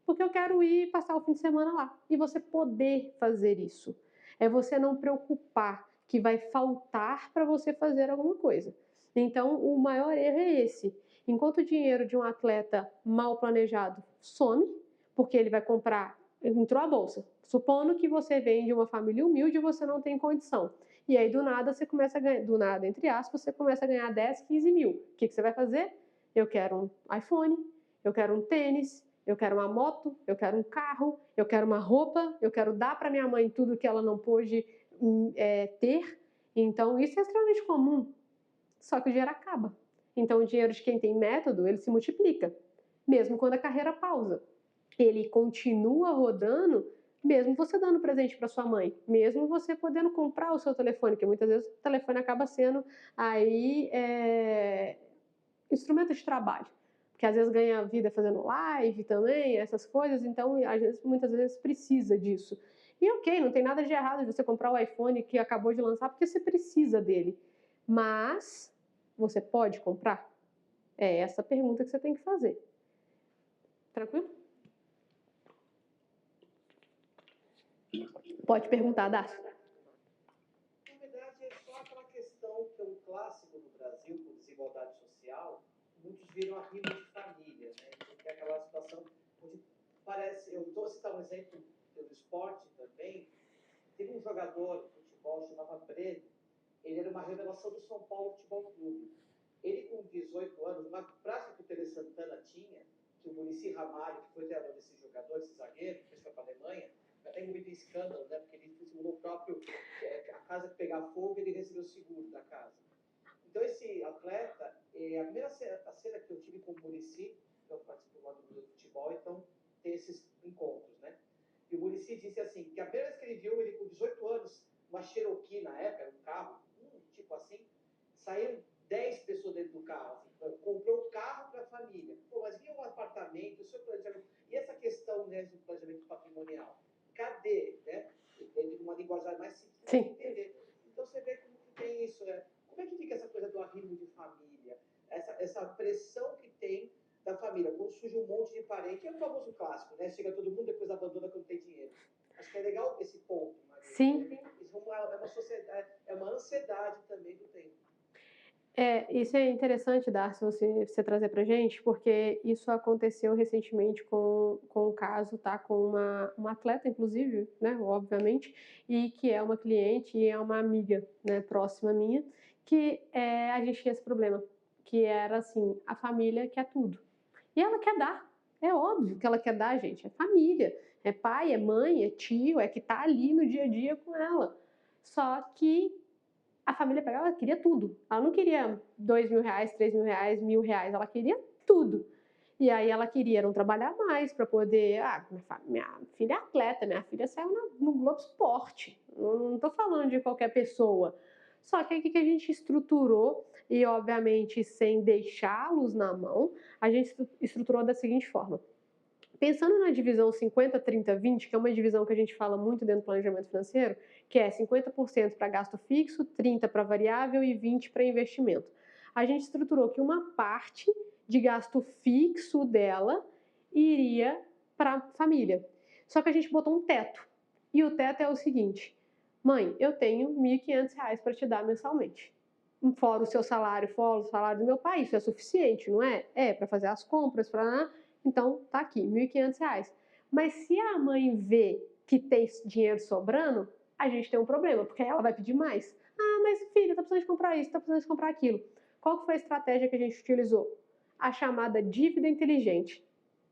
porque eu quero ir passar o fim de semana lá. E você poder fazer isso. É você não preocupar que vai faltar para você fazer alguma coisa. Então, o maior erro é esse. Enquanto o dinheiro de um atleta mal planejado some, porque ele vai comprar, entrou a bolsa. Supondo que você vem de uma família humilde e você não tem condição. E aí, do nada, você começa a ganhar, do nada, entre aspas, você começa a ganhar 10, 15 mil. O que você vai fazer? Eu quero um iPhone, eu quero um tênis, eu quero uma moto, eu quero um carro, eu quero uma roupa, eu quero dar para minha mãe tudo que ela não pôde ter. Então, isso é extremamente comum. Só que o dinheiro acaba. Então, o dinheiro de quem tem método, ele se multiplica, mesmo quando a carreira pausa. Ele continua rodando mesmo você dando presente para sua mãe, mesmo você podendo comprar o seu telefone, que muitas vezes o telefone acaba sendo aí instrumento de trabalho, porque às vezes ganha vida fazendo live também, essas coisas, então às vezes, muitas vezes precisa disso. E ok, não tem nada de errado de você comprar o iPhone que acabou de lançar porque você precisa dele, mas você pode comprar? É essa a pergunta que você tem que fazer. Tranquilo? Pode perguntar, Darcy. Na verdade, é só aquela questão que é um clássico no Brasil, por desigualdade social, muitos viram arrimo de família, né? Porque é aquela situação onde parece, eu estou citando um exemplo do esporte também, teve um jogador de futebol chamava Breno, ele era uma revelação do São Paulo Futebol Clube. Ele, com 18 anos, uma prática que o Tele Santana tinha, que o Muricy Ramalho, que foi treinador desse jogador, esse zagueiro, que foi para a Alemanha, até envolvido em escândalo, né? Porque ele simulou o próprio, a casa que pegar fogo, ele recebeu o seguro da casa. Então, esse atleta, a primeira cena que eu tive com o Muricy, eu participo lá do futebol, então tem esses encontros, né? E o Muricy disse assim, que a primeira vez que ele viu, ele com 18 anos, uma Cherokee na época, um carro, tipo assim, saíram 10 pessoas dentro do carro, assim, comprou o carro para a família. Pô, mas vinha um apartamento, o seu planejamento, e essa questão, né, do planejamento patrimonial? Cadê, né? Dentro de uma linguagem mais simples de entender. Então você vê como que tem isso, né? Como é que fica essa coisa do arrimo de família? Essa pressão que tem da família, quando surge um monte de parente, é o famoso clássico, né? Chega todo mundo, depois abandona quando tem dinheiro. Acho que é legal esse ponto, Maria. Sim. Isso é uma sociedade, é uma ansiedade também do tempo. Isso é interessante, Darcy, você trazer para gente, porque isso aconteceu recentemente com um caso, tá? Com uma atleta, inclusive, né? Obviamente, e que é uma cliente e é uma amiga, né? Próxima minha, que a gente tinha esse problema, que era assim, a família quer tudo. E ela quer dar. É óbvio que ela quer dar, gente. É família. É pai, é mãe, é tio, é que tá ali no dia a dia com ela. Só que a família pegava, ela queria tudo. Ela não queria R$ 2.000, R$ 3.000, R$ 1.000, ela queria tudo. E aí ela queria não trabalhar mais para poder. Minha filha é atleta, minha filha saiu no Globo Esporte. Não estou falando de qualquer pessoa. Só que aí o que a gente estruturou, e obviamente sem deixá-los na mão, a gente estruturou da seguinte forma. Pensando na divisão 50-30-20, que é uma divisão que a gente fala muito dentro do planejamento financeiro, que é 50% para gasto fixo, 30% para variável e 20% para investimento. A gente estruturou que uma parte de gasto fixo dela iria para a família. Só que a gente botou um teto. E o teto é o seguinte: mãe, eu tenho R$ 1.500 para te dar mensalmente. Fora o seu salário, fora o salário do meu pai, isso é suficiente, não é? É, para fazer as compras, para. Então, tá aqui, R$ 1.500. Mas se a mãe vê que tem dinheiro sobrando, a gente tem um problema, porque aí ela vai pedir mais. Ah, mas filha, tá precisando de comprar isso, tá precisando de comprar aquilo. Qual que foi a estratégia que a gente utilizou? A chamada dívida inteligente.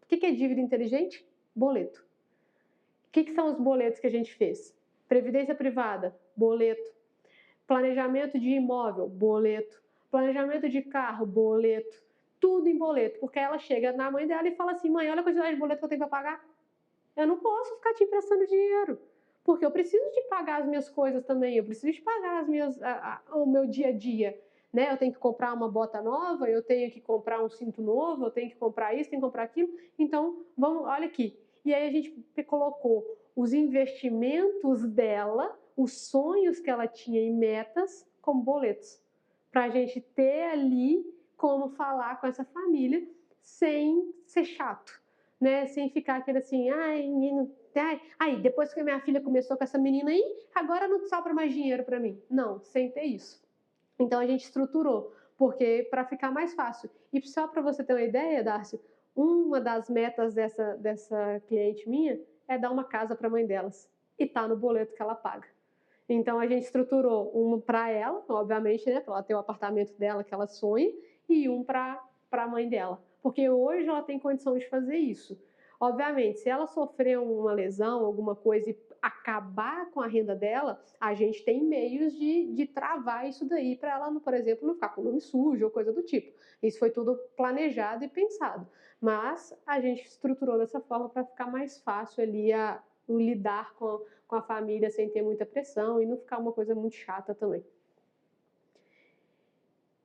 O que é dívida inteligente? Boleto. O que são os boletos que a gente fez? Previdência privada, boleto. Planejamento de imóvel, boleto. Planejamento de carro, boleto. Tudo em boleto, porque ela chega na mãe dela e fala assim: mãe, olha a quantidade de boleto que eu tenho para pagar. Eu não posso ficar te emprestando dinheiro, porque eu preciso de pagar as minhas coisas também, eu preciso de pagar o meu dia a dia. Né? Eu tenho que comprar uma bota nova, eu tenho que comprar um cinto novo, eu tenho que comprar isso, tenho que comprar aquilo. Então, vamos, olha aqui. E aí a gente colocou os investimentos dela, os sonhos que ela tinha e metas como boletos, para a gente ter ali como falar com essa família sem ser chato, né? Sem ficar aquele assim, ai, menino, ai, depois que minha filha começou com essa menina aí, agora não sobra mais dinheiro para mim. Não, sem ter isso. Então a gente estruturou, porque para ficar mais fácil. E só para você ter uma ideia, Darcy, uma das metas dessa cliente minha é dar uma casa para a mãe delas. E tá no boleto que ela paga. Então a gente estruturou um para ela, obviamente, né, para ela ter o apartamento dela que ela sonha, e um para a mãe dela. Porque hoje ela tem condição de fazer isso. Obviamente, se ela sofrer uma lesão, alguma coisa e acabar com a renda dela, a gente tem meios de travar isso daí para ela, por exemplo, não ficar com o nome sujo ou coisa do tipo. Isso foi tudo planejado e pensado. Mas a gente estruturou dessa forma para ficar mais fácil ali lidar com a família sem ter muita pressão e não ficar uma coisa muito chata também.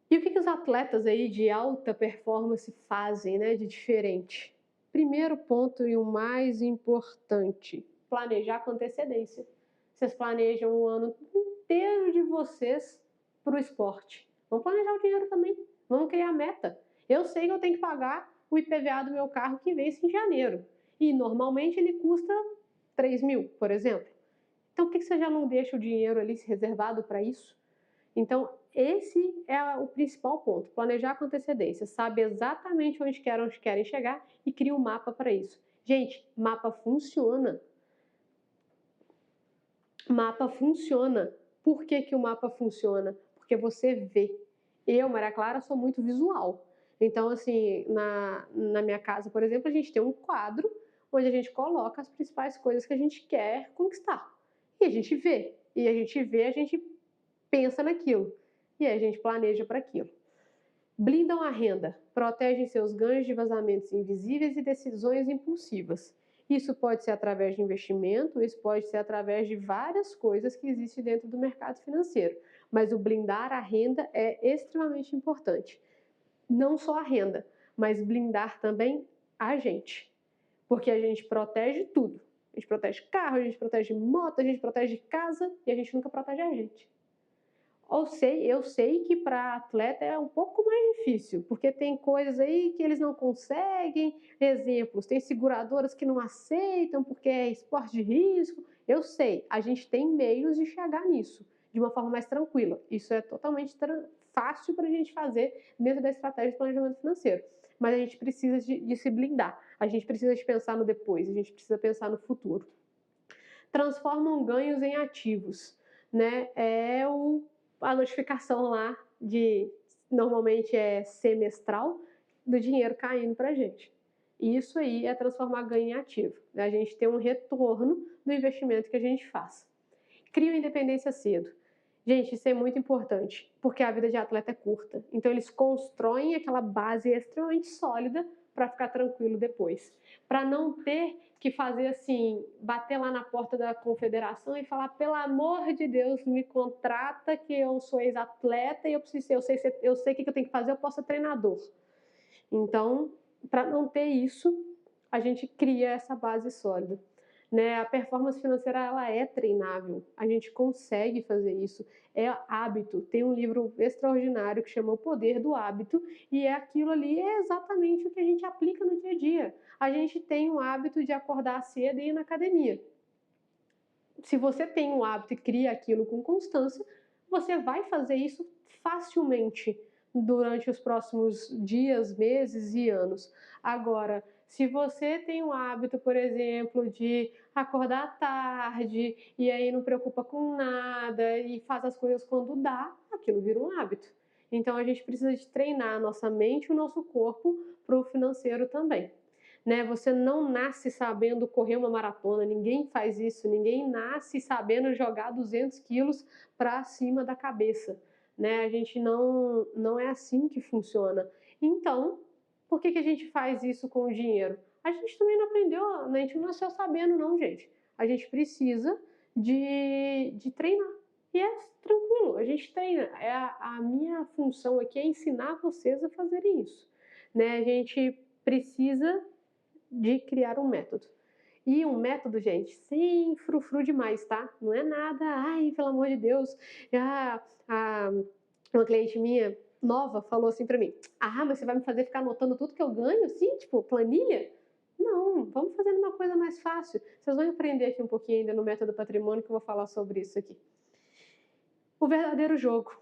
E o que os atletas aí de alta performance fazem, né, de diferente? Primeiro ponto e o mais importante, planejar com antecedência. Vocês planejam o ano inteiro de vocês para o esporte. Vamos planejar o dinheiro também. Vamos criar meta. Eu sei que eu tenho que pagar o IPVA do meu carro que vence em janeiro. E normalmente ele custa 3 mil, por exemplo. Então por que você já não deixa o dinheiro ali reservado para isso? Então, esse é o principal ponto, planejar com antecedência, sabe exatamente onde querem chegar e cria um mapa para isso. Gente, mapa funciona. Mapa funciona. Por que que o mapa funciona? Porque você vê. Eu, Maria Clara, sou muito visual. Então, assim, na minha casa, por exemplo, a gente tem um quadro onde a gente coloca as principais coisas que a gente quer conquistar. E a gente vê. E a gente pensa naquilo. E aí a gente planeja para aquilo. Blindam a renda, protegem seus ganhos de vazamentos invisíveis e decisões impulsivas. Isso pode ser através de investimento, isso pode ser através de várias coisas que existem dentro do mercado financeiro. Mas o blindar a renda é extremamente importante. Não só a renda, mas blindar também a gente. Porque a gente protege tudo. A gente protege carro, a gente protege moto, a gente protege casa e a gente nunca protege a gente. Eu sei que para atleta é um pouco mais difícil, porque tem coisas aí que eles não conseguem. Exemplos, tem seguradoras que não aceitam porque é esporte de risco. Eu sei, a gente tem meios de chegar nisso de uma forma mais tranquila. Isso é totalmente fácil para a gente fazer dentro da estratégia de planejamento financeiro. Mas a gente precisa de se blindar, a gente precisa de pensar no depois, a gente precisa pensar no futuro. Transformam ganhos em ativos, né? A notificação lá normalmente é semestral, do dinheiro caindo para a gente. Isso aí é transformar ganho em ativo, né? A gente tem um retorno do investimento que a gente faz. Cria independência cedo. Gente, isso é muito importante, porque a vida de atleta é curta. Então, eles constroem aquela base extremamente sólida para ficar tranquilo depois. Para não ter que fazer assim, bater lá na porta da confederação e falar, pelo amor de Deus, me contrata que eu sou ex-atleta e eu sei o que eu tenho que fazer, eu posso ser treinador. Então, para não ter isso, a gente cria essa base sólida. Né? A performance financeira ela é treinável, a gente consegue fazer isso, é hábito. Tem um livro extraordinário que chama O Poder do Hábito e aquilo ali é exatamente o que a gente aplica no dia a dia. A gente tem o hábito de acordar cedo e ir na academia. Se você tem um hábito e cria aquilo com constância, você vai fazer isso facilmente durante os próximos dias, meses e anos. Agora, se você tem um hábito, por exemplo, de acordar tarde e aí não preocupa com nada e faz as coisas quando dá, aquilo vira um hábito. Então a gente precisa de treinar a nossa mente e o nosso corpo para o financeiro também. Né? Você não nasce sabendo correr uma maratona, ninguém faz isso, ninguém nasce sabendo jogar 200 quilos para cima da cabeça. Né? A gente não é assim que funciona. Então, por que a gente faz isso com o dinheiro? A gente também não aprendeu, a gente não nasceu sabendo não, gente. A gente precisa de treinar. E é tranquilo, a gente treina. A minha função aqui é ensinar vocês a fazerem isso. Né? A gente precisa de criar um método. E um método, gente, sem frufru demais, tá? Não é nada, ai, pelo amor de Deus. Uma cliente minha nova falou assim pra mim: ah, mas você vai me fazer ficar anotando tudo que eu ganho, assim, tipo, planilha? Não, vamos fazer uma coisa mais fácil. Vocês vão aprender aqui um pouquinho ainda no método patrimônio que eu vou falar sobre isso aqui. O verdadeiro jogo.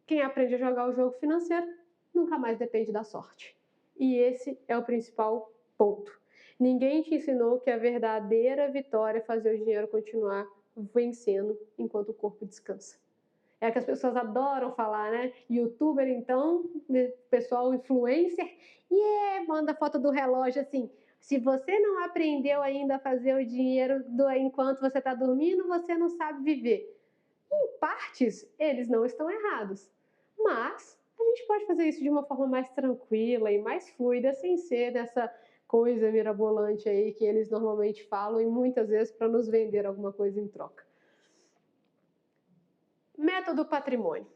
Quem aprende a jogar o jogo financeiro nunca mais depende da sorte. E esse é o principal ponto. Ninguém te ensinou que a verdadeira vitória é fazer o dinheiro continuar vencendo enquanto o corpo descansa. É que as pessoas adoram falar, né? Youtuber, então, pessoal influencer, manda foto do relógio assim. Se você não aprendeu ainda a fazer o dinheiro enquanto você está dormindo, você não sabe viver. Em partes, eles não estão errados. Mas a gente pode fazer isso de uma forma mais tranquila e mais fluida, sem ser coisa mirabolante aí que eles normalmente falam e muitas vezes para nos vender alguma coisa em troca. Método patrimônio.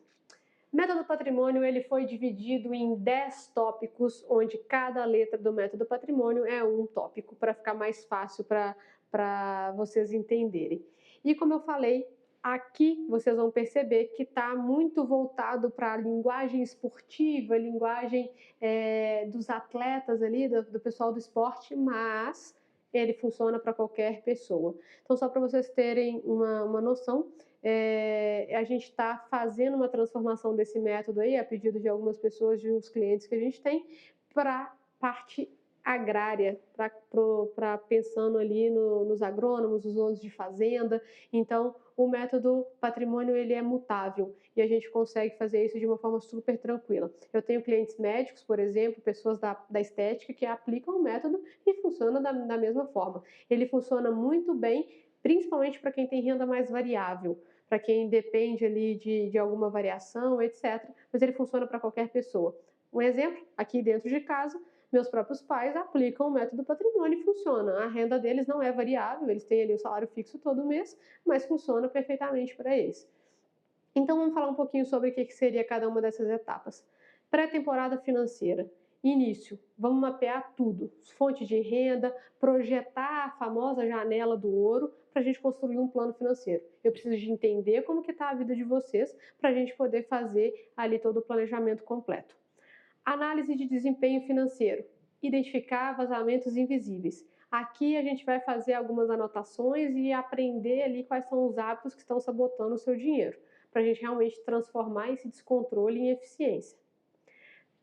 Método patrimônio ele foi dividido em 10 tópicos, onde cada letra do método patrimônio é um tópico, para ficar mais fácil para vocês entenderem. E como eu falei, aqui vocês vão perceber que está muito voltado para a linguagem esportiva, linguagem dos atletas ali, do pessoal do esporte, mas ele funciona para qualquer pessoa. Então, só para vocês terem uma noção, a gente está fazendo uma transformação desse método aí, a pedido de algumas pessoas, de uns clientes que a gente tem, para parte agrária, para pensando ali nos agrônomos, nos donos de fazenda. Então, o método patrimônio ele é mutável e a gente consegue fazer isso de uma forma super tranquila. Eu tenho clientes médicos, por exemplo, pessoas da estética que aplicam o método e funciona da mesma forma. Ele funciona muito bem, principalmente para quem tem renda mais variável, para quem depende ali de alguma variação, etc. Mas ele funciona para qualquer pessoa. Um exemplo, aqui dentro de casa, meus próprios pais aplicam o método patrimônio e funciona. A renda deles não é variável, eles têm ali o salário fixo todo mês, mas funciona perfeitamente para eles. Então vamos falar um pouquinho sobre o que seria cada uma dessas etapas. Pré-temporada financeira. Início, vamos mapear tudo, fonte de renda, projetar a famosa janela do ouro para a gente construir um plano financeiro. Eu preciso de entender como que está a vida de vocês para a gente poder fazer ali todo o planejamento completo. Análise de desempenho financeiro, identificar vazamentos invisíveis. Aqui a gente vai fazer algumas anotações e aprender ali quais são os hábitos que estão sabotando o seu dinheiro, para a gente realmente transformar esse descontrole em eficiência.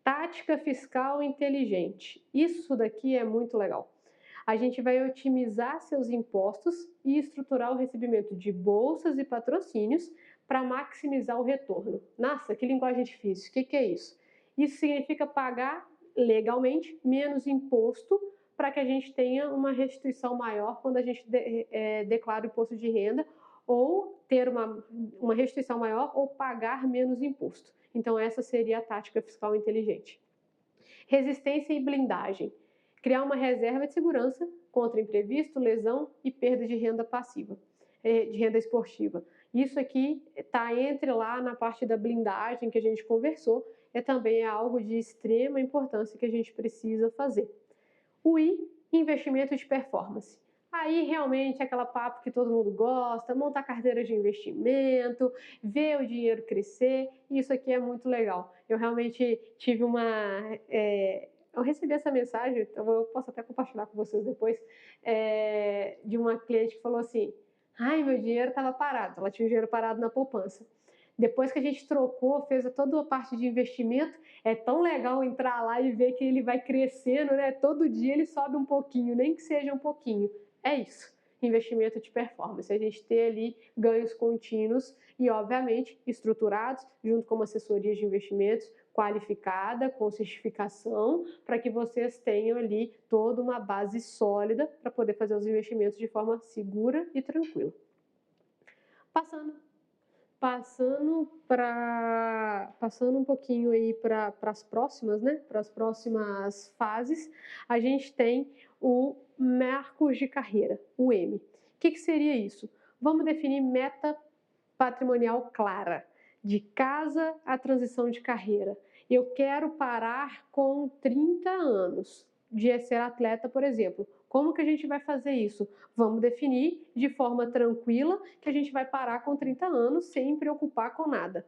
Tática fiscal inteligente. Isso daqui é muito legal. A gente vai otimizar seus impostos e estruturar o recebimento de bolsas e patrocínios para maximizar o retorno. Nossa, que linguagem difícil. O que é isso? Isso significa pagar legalmente menos imposto para que a gente tenha uma restituição maior quando a gente declara o imposto de renda, ou ter uma restituição maior ou pagar menos imposto. Então, essa seria a tática fiscal inteligente. Resistência e blindagem. Criar uma reserva de segurança contra imprevisto, lesão e perda de renda passiva, de renda esportiva. Isso aqui está entre lá na parte da blindagem que a gente conversou, também algo de extrema importância que a gente precisa fazer. O I, investimento de performance. Aí realmente é aquela papo que todo mundo gosta, montar carteira de investimento, ver o dinheiro crescer, isso aqui é muito legal. Eu realmente tive eu recebi essa mensagem, eu posso até compartilhar com vocês depois, de uma cliente que falou assim: ai, meu dinheiro estava parado, ela tinha o dinheiro parado na poupança. Depois que a gente trocou, fez toda a parte de investimento, é tão legal entrar lá e ver que ele vai crescendo, né? Todo dia ele sobe um pouquinho, nem que seja um pouquinho. É isso, investimento de performance. A gente ter ali ganhos contínuos e, obviamente, estruturados, junto com uma assessoria de investimentos qualificada, com certificação, para que vocês tenham ali toda uma base sólida para poder fazer os investimentos de forma segura e tranquila. Passando um pouquinho aí para as próximas, né? Para as próximas fases, a gente tem o marcos de carreira, o M. O que seria isso? Vamos definir meta patrimonial clara, de casa à transição de carreira. Eu quero parar com 30 anos de ser atleta, por exemplo. Como que a gente vai fazer isso? Vamos definir de forma tranquila que a gente vai parar com 30 anos sem preocupar com nada.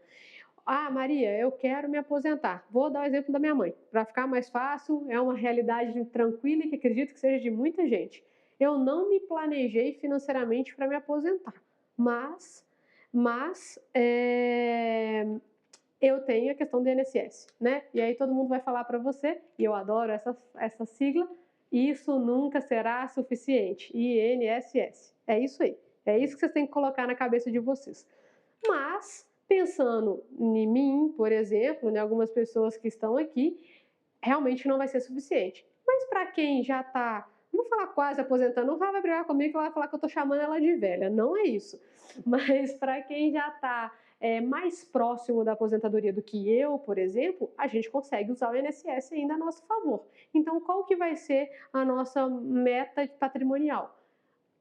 Ah, Maria, eu quero me aposentar. Vou dar o exemplo da minha mãe. Para ficar mais fácil, é uma realidade tranquila e que acredito que seja de muita gente. Eu não me planejei financeiramente para me aposentar, mas eu tenho a questão do INSS, né? E aí todo mundo vai falar para você, e eu adoro essa sigla, isso nunca será suficiente. INSS. É isso aí. É isso que vocês têm que colocar na cabeça de vocês. Mas, pensando em mim, por exemplo, em algumas pessoas que estão aqui, realmente não vai ser suficiente. Mas para quem já está, não vou falar quase aposentando, não vai brigar comigo que ela vai falar que eu estou chamando ela de velha. Não é isso. Mas para quem já está mais próximo da aposentadoria do que eu, por exemplo, a gente consegue usar o INSS ainda a nosso favor. Então, qual que vai ser a nossa meta patrimonial?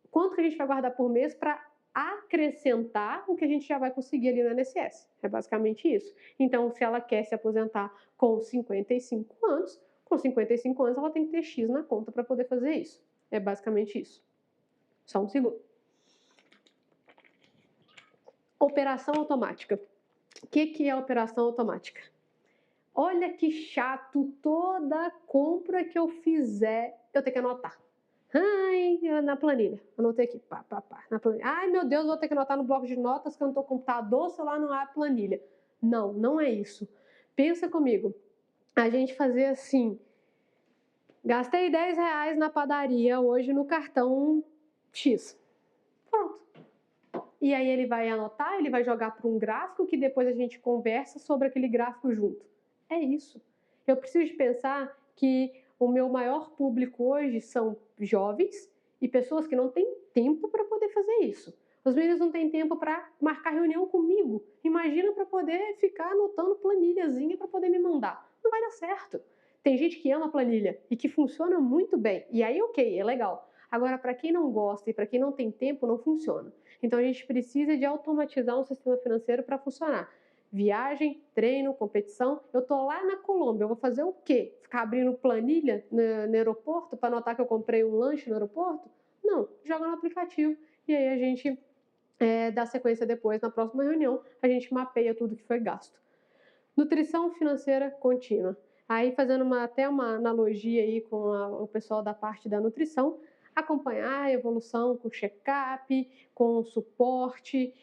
Quanto que a gente vai guardar por mês para acrescentar o que a gente já vai conseguir ali no INSS? É basicamente isso. Então, se ela quer se aposentar com 55 anos, com 55 anos ela tem que ter X na conta para poder fazer isso. É basicamente isso. Só um segundo. Operação automática. O que é operação automática? Olha que chato, toda compra que eu fizer, eu tenho que anotar. Ai, na planilha. Anotei aqui, na planilha. Ai, meu Deus, vou ter que anotar no bloco de notas que eu não estou com computador, o celular não abre planilha. Não, não é isso. Pensa comigo. A gente fazer assim, gastei R$10 na padaria hoje no cartão X. Pronto. E aí ele vai anotar, ele vai jogar para um gráfico que depois a gente conversa sobre aquele gráfico junto. É isso. Eu preciso de pensar que o meu maior público hoje são jovens e pessoas que não têm tempo para poder fazer isso. Os meninos não têm tempo para marcar reunião comigo. Imagina para poder ficar anotando planilhazinha para poder me mandar. Não vai dar certo. Tem gente que ama planilha e que funciona muito bem. E aí, ok, é legal. Agora, para quem não gosta e para quem não tem tempo, não funciona. Então, a gente precisa de automatizar um sistema financeiro para funcionar. Viagem, treino, competição. Eu tô lá na Colômbia, eu vou fazer o quê? Ficar abrindo planilha no aeroporto para anotar que eu comprei um lanche no aeroporto? Não, joga no aplicativo e aí a gente dá sequência depois, na próxima reunião, a gente mapeia tudo que foi gasto. Nutrição financeira contínua. Aí, fazendo até uma analogia aí com o pessoal da parte da nutrição, acompanhar a evolução com check-up, com suporte,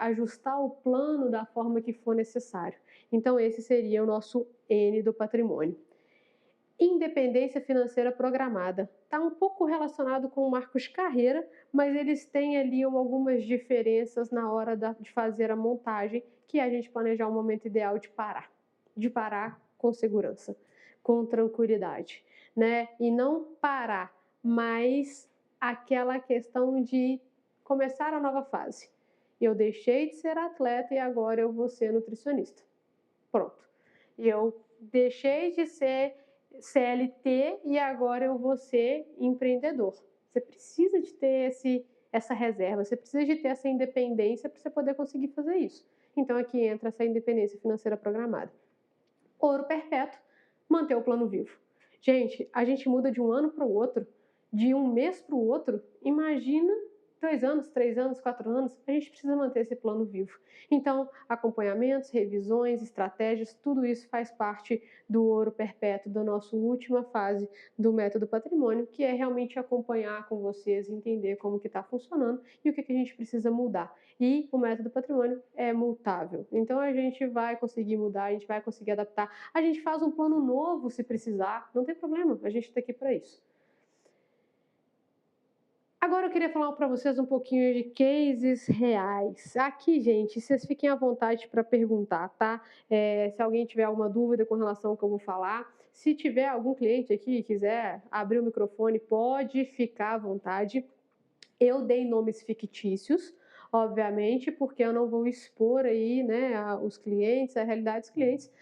ajustar o plano da forma que for necessário. Então, esse seria o nosso N do patrimônio. Independência financeira programada. Está um pouco relacionado com o Marcos Carreira, mas eles têm ali algumas diferenças na hora de fazer a montagem, que é a gente planejar o momento ideal de parar com segurança, com tranquilidade, né? E não parar, mas aquela questão de começar a nova fase. Eu deixei de ser atleta e agora eu vou ser nutricionista. Pronto. Eu deixei de ser CLT e agora eu vou ser empreendedor. Você precisa de ter essa reserva, você precisa de ter essa independência para você poder conseguir fazer isso. Então aqui entra essa independência financeira programada. Ouro perpétuo, manter o plano vivo. Gente, a gente muda de um ano para o outro, de um mês para o outro. Imagina 2 anos, 3 anos, 4 anos, a gente precisa manter esse plano vivo. Então, acompanhamentos, revisões, estratégias, tudo isso faz parte do ouro perpétuo, da nossa última fase do método patrimônio, que é realmente acompanhar com vocês, entender como que está funcionando e o que a gente precisa mudar. E o método patrimônio é mutável. Então, a gente vai conseguir mudar, a gente vai conseguir adaptar. A gente faz um plano novo se precisar, não tem problema, a gente está aqui para isso. Agora eu queria falar para vocês um pouquinho de cases reais. Aqui, gente, vocês fiquem à vontade para perguntar, tá? Se alguém tiver alguma dúvida com relação ao que eu vou falar, se tiver algum cliente aqui que quiser abrir o microfone, pode ficar à vontade. Eu dei nomes fictícios, obviamente, porque eu não vou expor aí, né, os clientes, a realidade dos clientes.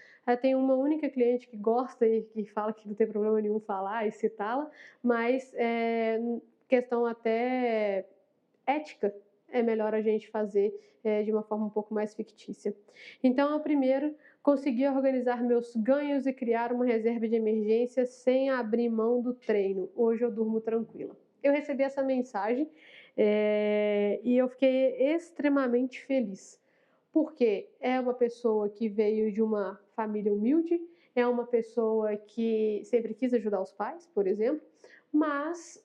Tem uma única cliente que gosta e que fala que não tem problema nenhum falar e citá-la, mas questão até ética, é melhor a gente fazer de uma forma um pouco mais fictícia. Então, eu primeiro consegui organizar meus ganhos e criar uma reserva de emergência sem abrir mão do treino. Hoje eu durmo tranquila. Eu recebi essa mensagem e eu fiquei extremamente feliz, porque é uma pessoa que veio de uma família humilde, é uma pessoa que sempre quis ajudar os pais, por exemplo, mas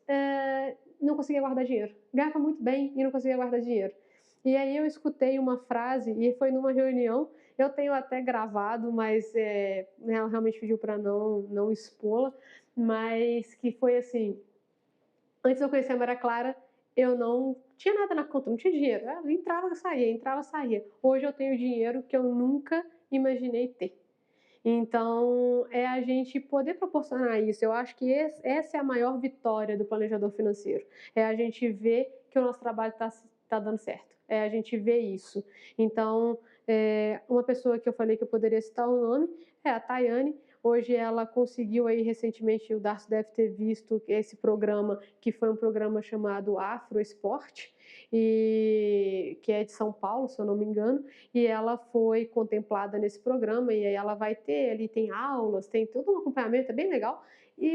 não conseguia guardar dinheiro. Ganhava muito bem e não conseguia guardar dinheiro. E aí eu escutei uma frase, e foi numa reunião, eu tenho até gravado, mas ela realmente pediu para não expô-la, mas que foi assim: antes de eu conhecer a Maria Clara, eu não tinha nada na conta, não tinha dinheiro. Entrava, saía. Hoje eu tenho dinheiro que eu nunca imaginei ter. Então, é a gente poder proporcionar isso. Eu acho que essa é a maior vitória do planejador financeiro. É a gente ver que o nosso trabalho está dando certo. É a gente ver isso. Então, uma pessoa que eu falei que eu poderia citar o nome é a Tayane. Hoje ela conseguiu aí recentemente, o Darcy deve ter visto esse programa, que foi um programa chamado Afro Esporte, e que é de São Paulo, se eu não me engano, e ela foi contemplada nesse programa, e aí ela vai ter ali, tem aulas, tem todo um acompanhamento, é bem legal,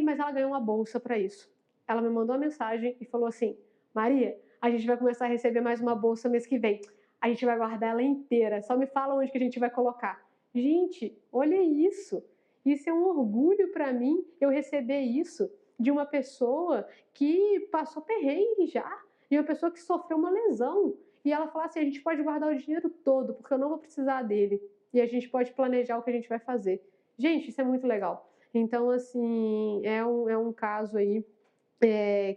mas ela ganhou uma bolsa para isso. Ela me mandou uma mensagem e falou assim: Maria, a gente vai começar a receber mais uma bolsa mês que vem. A gente vai guardar ela inteira. Só me fala onde que a gente vai colocar. Gente, olha isso. Isso é um orgulho para mim, eu receber isso de uma pessoa que passou perrengue já, de uma pessoa que sofreu uma lesão. E ela fala assim: a gente pode guardar o dinheiro todo, porque eu não vou precisar dele. E a gente pode planejar o que a gente vai fazer. Gente, isso é muito legal. Então, assim, é um caso aí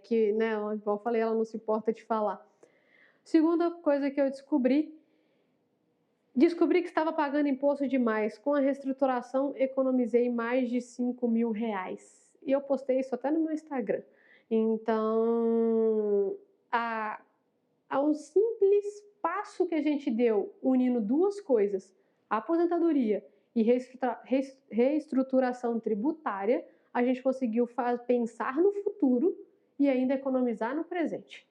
que, né, igual eu falei, ela não se importa de falar. Segunda coisa que eu descobri que estava pagando imposto demais. Com a reestruturação, economizei mais de 5.000 reais. E eu postei isso até no meu Instagram. Então, a um simples passo que a gente deu, unindo duas coisas, a aposentadoria e reestruturação tributária, a gente conseguiu pensar no futuro e ainda economizar no presente.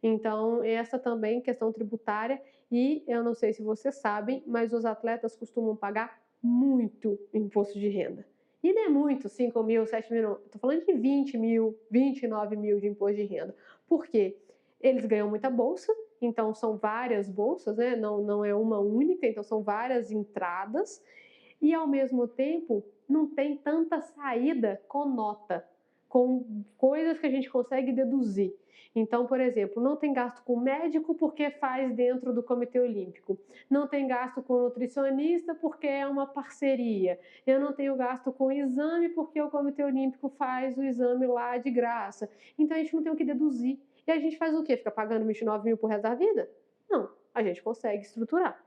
Então, essa também questão tributária, e eu não sei se vocês sabem, mas os atletas costumam pagar muito imposto de renda. E não é muito, 5 mil, 7 mil, não. Estou falando de 20 mil, 29 mil de imposto de renda. Por quê? Eles ganham muita bolsa, então são várias bolsas, né? Não é uma única, então são várias entradas, e ao mesmo tempo não tem tanta saída com nota, com coisas que a gente consegue deduzir. Então, por exemplo, não tem gasto com médico porque faz dentro do Comitê Olímpico. Não tem gasto com nutricionista porque é uma parceria. Eu não tenho gasto com exame porque o Comitê Olímpico faz o exame lá de graça. Então, a gente não tem o que deduzir. E a gente faz o quê? Fica pagando 29 mil por resto da vida? Não, a gente consegue estruturar.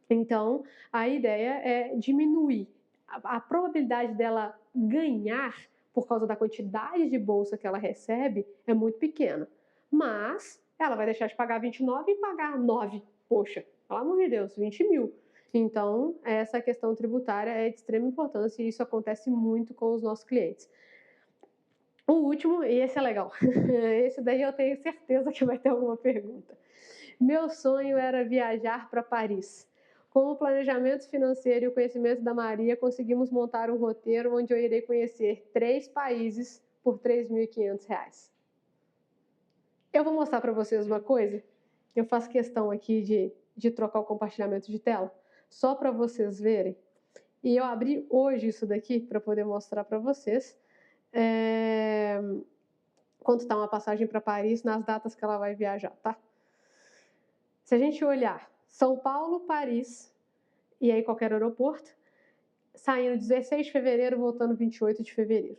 Então, a ideia é diminuir a probabilidade dela ganhar por causa da quantidade de bolsa que ela recebe é muito pequena. Mas ela vai deixar de pagar 29 e pagar 9. Poxa, pelo amor de Deus, 20 mil. Então, essa questão tributária é de extrema importância e isso acontece muito com os nossos clientes. O último, e esse é legal, esse daí eu tenho certeza que vai ter alguma pergunta. Meu sonho era viajar para Paris. Com o planejamento financeiro e o conhecimento da Maria, conseguimos montar um roteiro onde eu irei conhecer 3 países por R$ 3.500. Eu vou mostrar para vocês uma coisa. Eu faço questão aqui de trocar o compartilhamento de tela, só para vocês verem. E eu abri hoje isso daqui para poder mostrar para vocês quanto está uma passagem para Paris nas datas que ela vai viajar, tá? Se a gente olhar São Paulo, Paris, e aí qualquer aeroporto, saindo 16 de fevereiro, voltando 28 de fevereiro.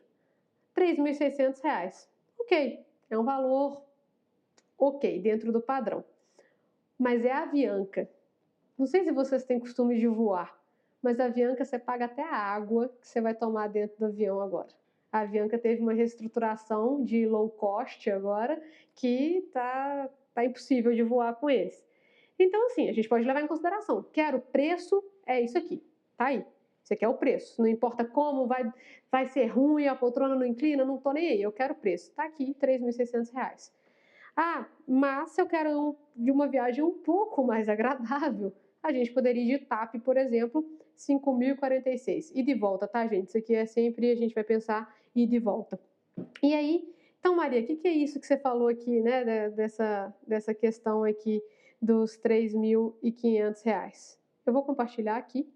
R$ 3.600. Ok, é um valor ok, dentro do padrão. Mas é a Avianca. Não sei se vocês têm costume de voar, mas a Avianca você paga até a água que você vai tomar dentro do avião agora. A Avianca teve uma reestruturação de low cost agora que tá impossível de voar com eles. Então, assim, a gente pode levar em consideração. Quero preço, é isso aqui. Tá aí. Você quer o preço. Não importa como, vai ser ruim, a poltrona não inclina, não tô nem aí. Eu quero o preço. Tá aqui, R$ 3.600. Ah, mas se eu quero de uma viagem um pouco mais agradável, a gente poderia ir de TAP, por exemplo, 5.046. E de volta, tá, gente? Isso aqui é sempre, a gente vai pensar ir de volta. E aí, então, Maria, o que é isso que você falou aqui, né, dessa questão aqui dos R$ 3.500? Eu vou compartilhar aqui.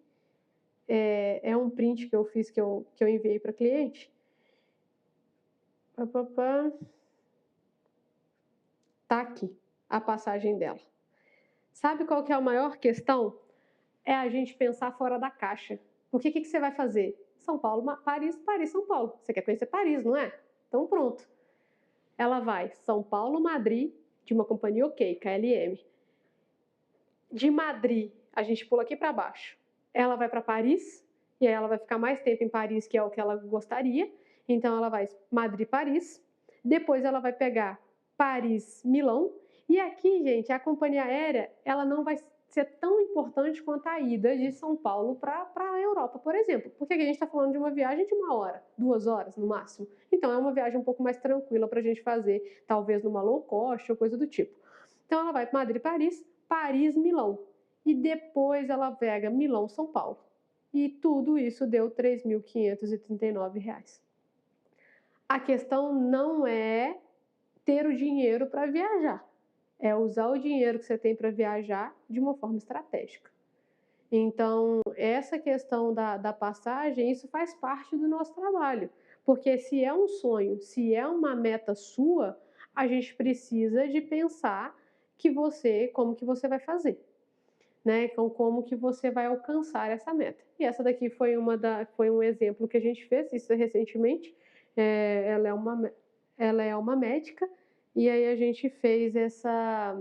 É um print que eu fiz, que eu enviei para cliente. Tá aqui a passagem dela. Sabe qual que é a maior questão? É a gente pensar fora da caixa. Porque o que você vai fazer? São Paulo, Paris, Paris, São Paulo. Você quer conhecer Paris, não é? Então pronto. Ela vai São Paulo, Madrid, de uma companhia ok, KLM. De Madrid, a gente pula aqui para baixo. Ela vai para Paris, e aí ela vai ficar mais tempo em Paris, que é o que ela gostaria. Então ela vai Madrid-Paris. Depois ela vai pegar Paris-Milão. E aqui, gente, a companhia aérea, ela não vai ser tão importante quanto a ida de São Paulo para a Europa, por exemplo. Porque aqui a gente está falando de uma viagem de 1 hora, 2 horas no máximo. Então é uma viagem um pouco mais tranquila para a gente fazer, talvez numa low cost ou coisa do tipo. Então ela vai para Madrid, Paris, Paris, Milão. E depois ela pega Milão, São Paulo. E tudo isso deu R$ 3.539. A questão não é ter o dinheiro para viajar, é usar o dinheiro que você tem para viajar de uma forma estratégica. Então, essa questão da passagem, isso faz parte do nosso trabalho, porque se é um sonho, se é uma meta sua, a gente precisa de pensar como que você vai fazer, né? Então, como que você vai alcançar essa meta. E essa daqui foi um exemplo que a gente fez, isso recentemente. Ela é uma médica, e aí a gente fez essa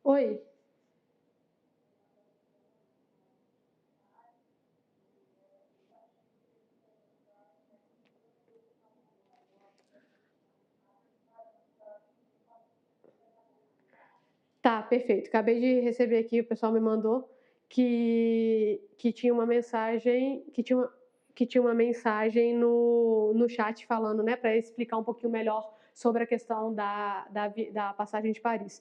Oi? Tá, perfeito. Acabei de receber aqui, o pessoal me mandou que tinha uma mensagem, que tinha uma mensagem no chat falando, né, para explicar um pouquinho melhor sobre a questão da passagem de Paris.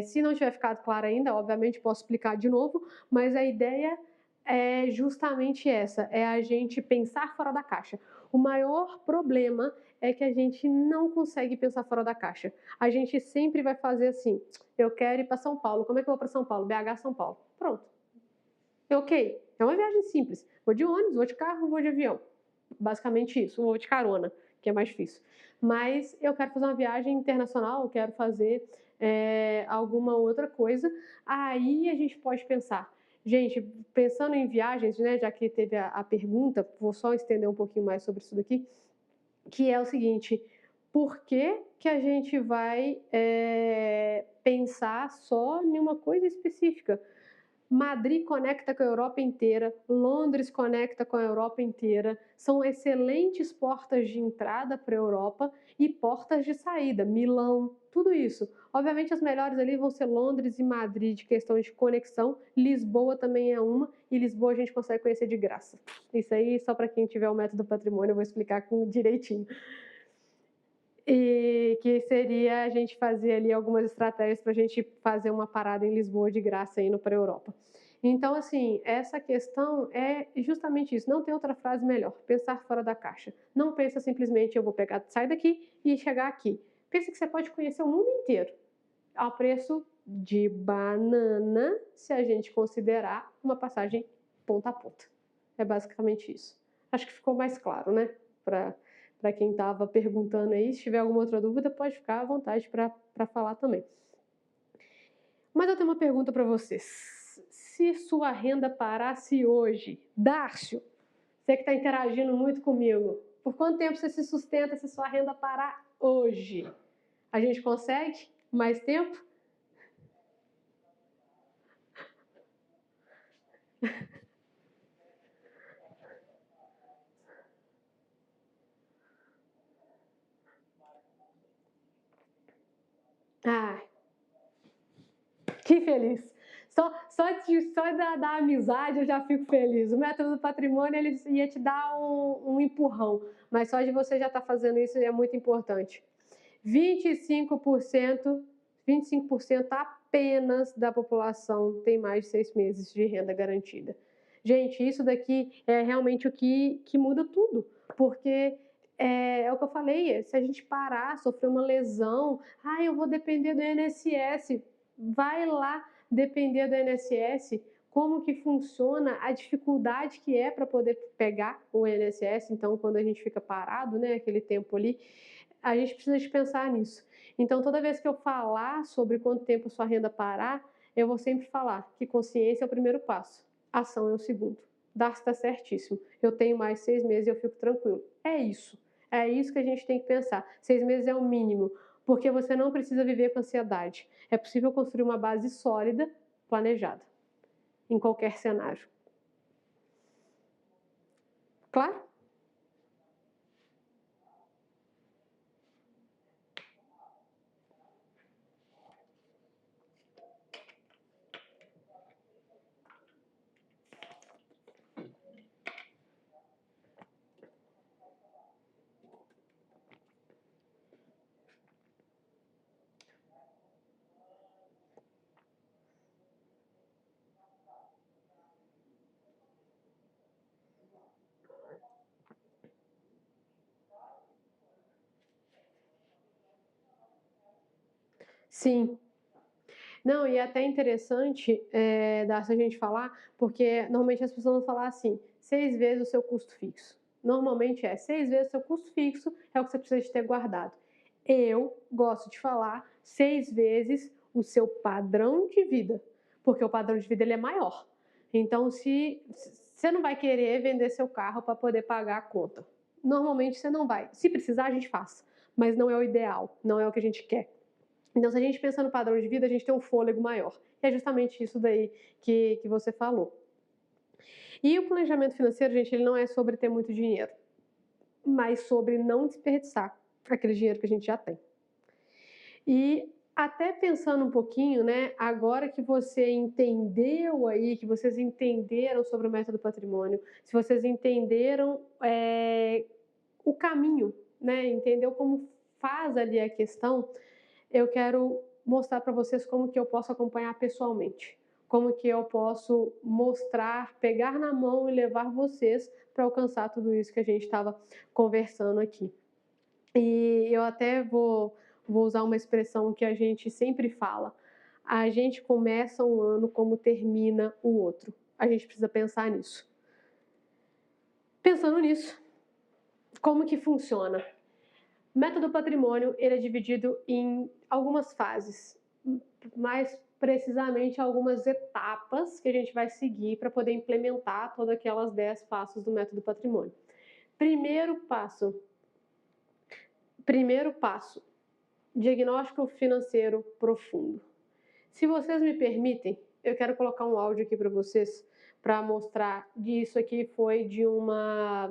Se não tiver ficado claro ainda, obviamente posso explicar de novo, mas a ideia é justamente essa, é a gente pensar fora da caixa. O maior problema é que a gente não consegue pensar fora da caixa. A gente sempre vai fazer assim: eu quero ir para São Paulo. Como é que eu vou para São Paulo? BH, São Paulo. Pronto. Ok. É uma viagem simples. Vou de ônibus, vou de carro, vou de avião. Basicamente isso. Vou de carona, que é mais difícil. Mas eu quero fazer uma viagem internacional, eu quero fazer alguma outra coisa. Aí a gente pode pensar. Gente, pensando em viagens, né, já que teve a pergunta, vou só estender um pouquinho mais sobre isso daqui, que é o seguinte: por que que a gente vai pensar só em uma coisa específica? Madrid conecta com a Europa inteira, Londres conecta com a Europa inteira, são excelentes portas de entrada para a Europa e portas de saída, Milão, tudo isso. Obviamente as melhores ali vão ser Londres e Madrid, de questão de conexão. Lisboa também é uma, e Lisboa a gente consegue conhecer de graça. Isso aí, só para quem tiver o método patrimônio, eu vou explicar direitinho. E que seria a gente fazer ali algumas estratégias para a gente fazer uma parada em Lisboa de graça indo para a Europa. Então, assim, essa questão é justamente isso. Não tem outra frase melhor. Pensar fora da caixa. Não pensa simplesmente, eu vou pegar, sair daqui e chegar aqui. Pensa que você pode conhecer o mundo inteiro ao preço de banana, se a gente considerar uma passagem ponta a ponta. É basicamente isso. Acho que ficou mais claro, né? Para quem estava perguntando aí, se tiver alguma outra dúvida, pode ficar à vontade para falar também. Mas eu tenho uma pergunta para vocês. Se sua renda parasse hoje, Dárcio, você que está interagindo muito comigo, por quanto tempo você se sustenta se sua renda parar hoje? A gente consegue mais tempo? Ah, que feliz! Só da amizade eu já fico feliz. O método do patrimônio ele ia te dar um empurrão, mas só de você já estar fazendo isso é muito importante. 25%, 25% apenas da população tem mais de 6 meses de renda garantida. Gente, isso daqui é realmente o que muda tudo, porque é o que eu falei, se a gente parar, sofrer uma lesão, eu vou depender do INSS, vai lá depender do INSS, como que funciona, a dificuldade que é para poder pegar o INSS. Então, quando a gente fica parado, né, aquele tempo ali, a gente precisa de pensar nisso. Então, toda vez que eu falar sobre quanto tempo sua renda parar, eu vou sempre falar que consciência é o primeiro passo, ação é o segundo. Darcy está certíssimo. Eu tenho mais 6 meses e eu fico tranquilo. É isso. É isso que a gente tem que pensar. 6 meses é o mínimo, porque você não precisa viver com ansiedade. É possível construir uma base sólida, planejada, em qualquer cenário. Claro? Sim. Não, e é até interessante, Darcy, a gente falar, porque normalmente as pessoas vão falar assim: 6 vezes o seu custo fixo. Normalmente é 6 vezes o seu custo fixo é o que você precisa de ter guardado. Eu gosto de falar 6 vezes o seu padrão de vida, porque o padrão de vida ele é maior. Então, se você não vai querer vender seu carro para poder pagar a conta. Normalmente você não vai. Se precisar, a gente faz, mas não é o ideal, não é o que a gente quer. Então, se a gente pensa no padrão de vida, a gente tem um fôlego maior. E é justamente isso daí que você falou. E o planejamento financeiro, gente, ele não é sobre ter muito dinheiro, mas sobre não desperdiçar aquele dinheiro que a gente já tem. E até pensando um pouquinho, né, agora que você entendeu aí, que vocês entenderam sobre o método patrimônio, se vocês entenderam o caminho, né, entendeu como faz ali a questão, eu quero mostrar para vocês como que eu posso acompanhar pessoalmente, como que eu posso mostrar, pegar na mão e levar vocês para alcançar tudo isso que a gente estava conversando aqui. E eu até vou usar uma expressão que a gente sempre fala: a gente começa um ano como termina o outro. A gente precisa pensar nisso. Pensando nisso, como que funciona? O método patrimônio, ele é dividido em algumas fases, mais precisamente algumas etapas que a gente vai seguir para poder implementar todas aquelas 10 passos do método patrimônio. Primeiro passo, primeiro passo, diagnóstico financeiro profundo. Se vocês me permitem, eu quero colocar um áudio aqui para vocês para mostrar que isso aqui foi de uma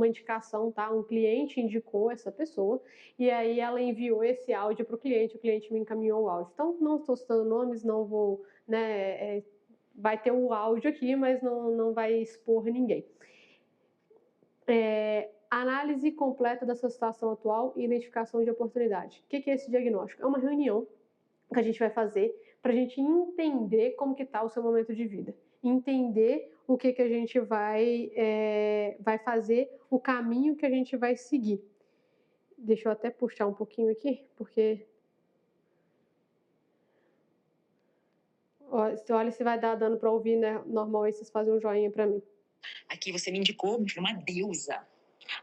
indicação, tá? Um cliente indicou essa pessoa e aí ela enviou esse áudio para o cliente me encaminhou o áudio. Então, não estou citando nomes, não vou, né? Vai ter o áudio aqui, mas não vai expor ninguém. Análise completa da sua situação atual e identificação de oportunidade. O que é esse diagnóstico? É uma reunião que a gente vai fazer para a gente entender como que está o seu momento de vida, entender o que a gente vai fazer, o caminho que a gente vai seguir. Deixa eu até puxar um pouquinho aqui, porque olha se vai dar dando para ouvir, né? Normal aí vocês fazem um joinha para mim. Aqui você me indicou uma deusa.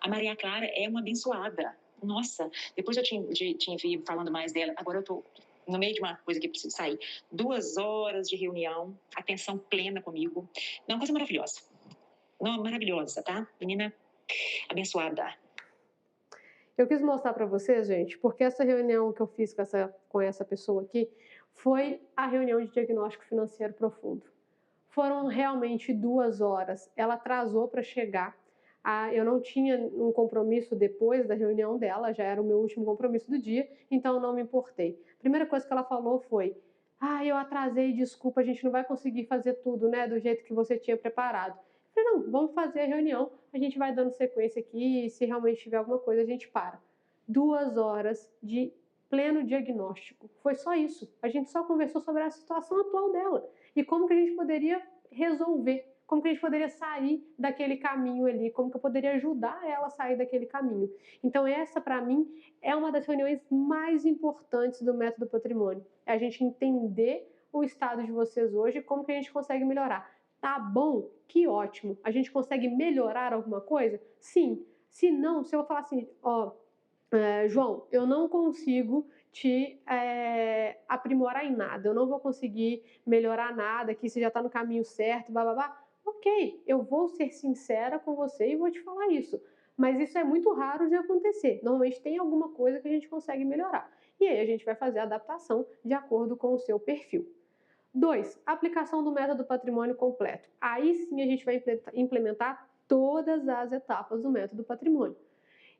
A Maria Clara é uma abençoada. Nossa, depois eu te envio falando mais dela. Agora eu tô no meio de uma coisa que eu preciso sair. 2 horas de reunião, atenção plena comigo. Não, coisa maravilhosa. Não, maravilhosa, tá? Menina abençoada. Eu quis mostrar para vocês, gente, porque essa reunião que eu fiz com essa pessoa aqui foi a reunião de diagnóstico financeiro profundo. Foram realmente 2 horas. Ela atrasou para chegar. Eu não tinha um compromisso depois da reunião dela, já era o meu último compromisso do dia, então não me importei. A primeira coisa que ela falou foi: eu atrasei, desculpa, a gente não vai conseguir fazer tudo, né, do jeito que você tinha preparado. Eu falei: não, vamos fazer a reunião, a gente vai dando sequência aqui e se realmente tiver alguma coisa a gente para. 2 horas de pleno diagnóstico. Foi só isso. A gente só conversou sobre a situação atual dela e como que a gente poderia resolver, como que a gente poderia sair daquele caminho ali, como que eu poderia ajudar ela a sair daquele caminho. Então essa, para mim, é uma das reuniões mais importantes do método patrimônio. É a gente entender o estado de vocês hoje e como que a gente consegue melhorar. Tá bom? Que ótimo. A gente consegue melhorar alguma coisa? Sim. Se não, se eu falar assim, João, eu não consigo te aprimorar em nada, eu não vou conseguir melhorar nada, que você já está no caminho certo, blá blá blá. Ok, eu vou ser sincera com você e vou te falar isso. Mas isso é muito raro de acontecer. Normalmente tem alguma coisa que a gente consegue melhorar. E aí a gente vai fazer a adaptação de acordo com o seu perfil. 2, aplicação do método patrimônio completo. Aí sim a gente vai implementar todas as etapas do método patrimônio.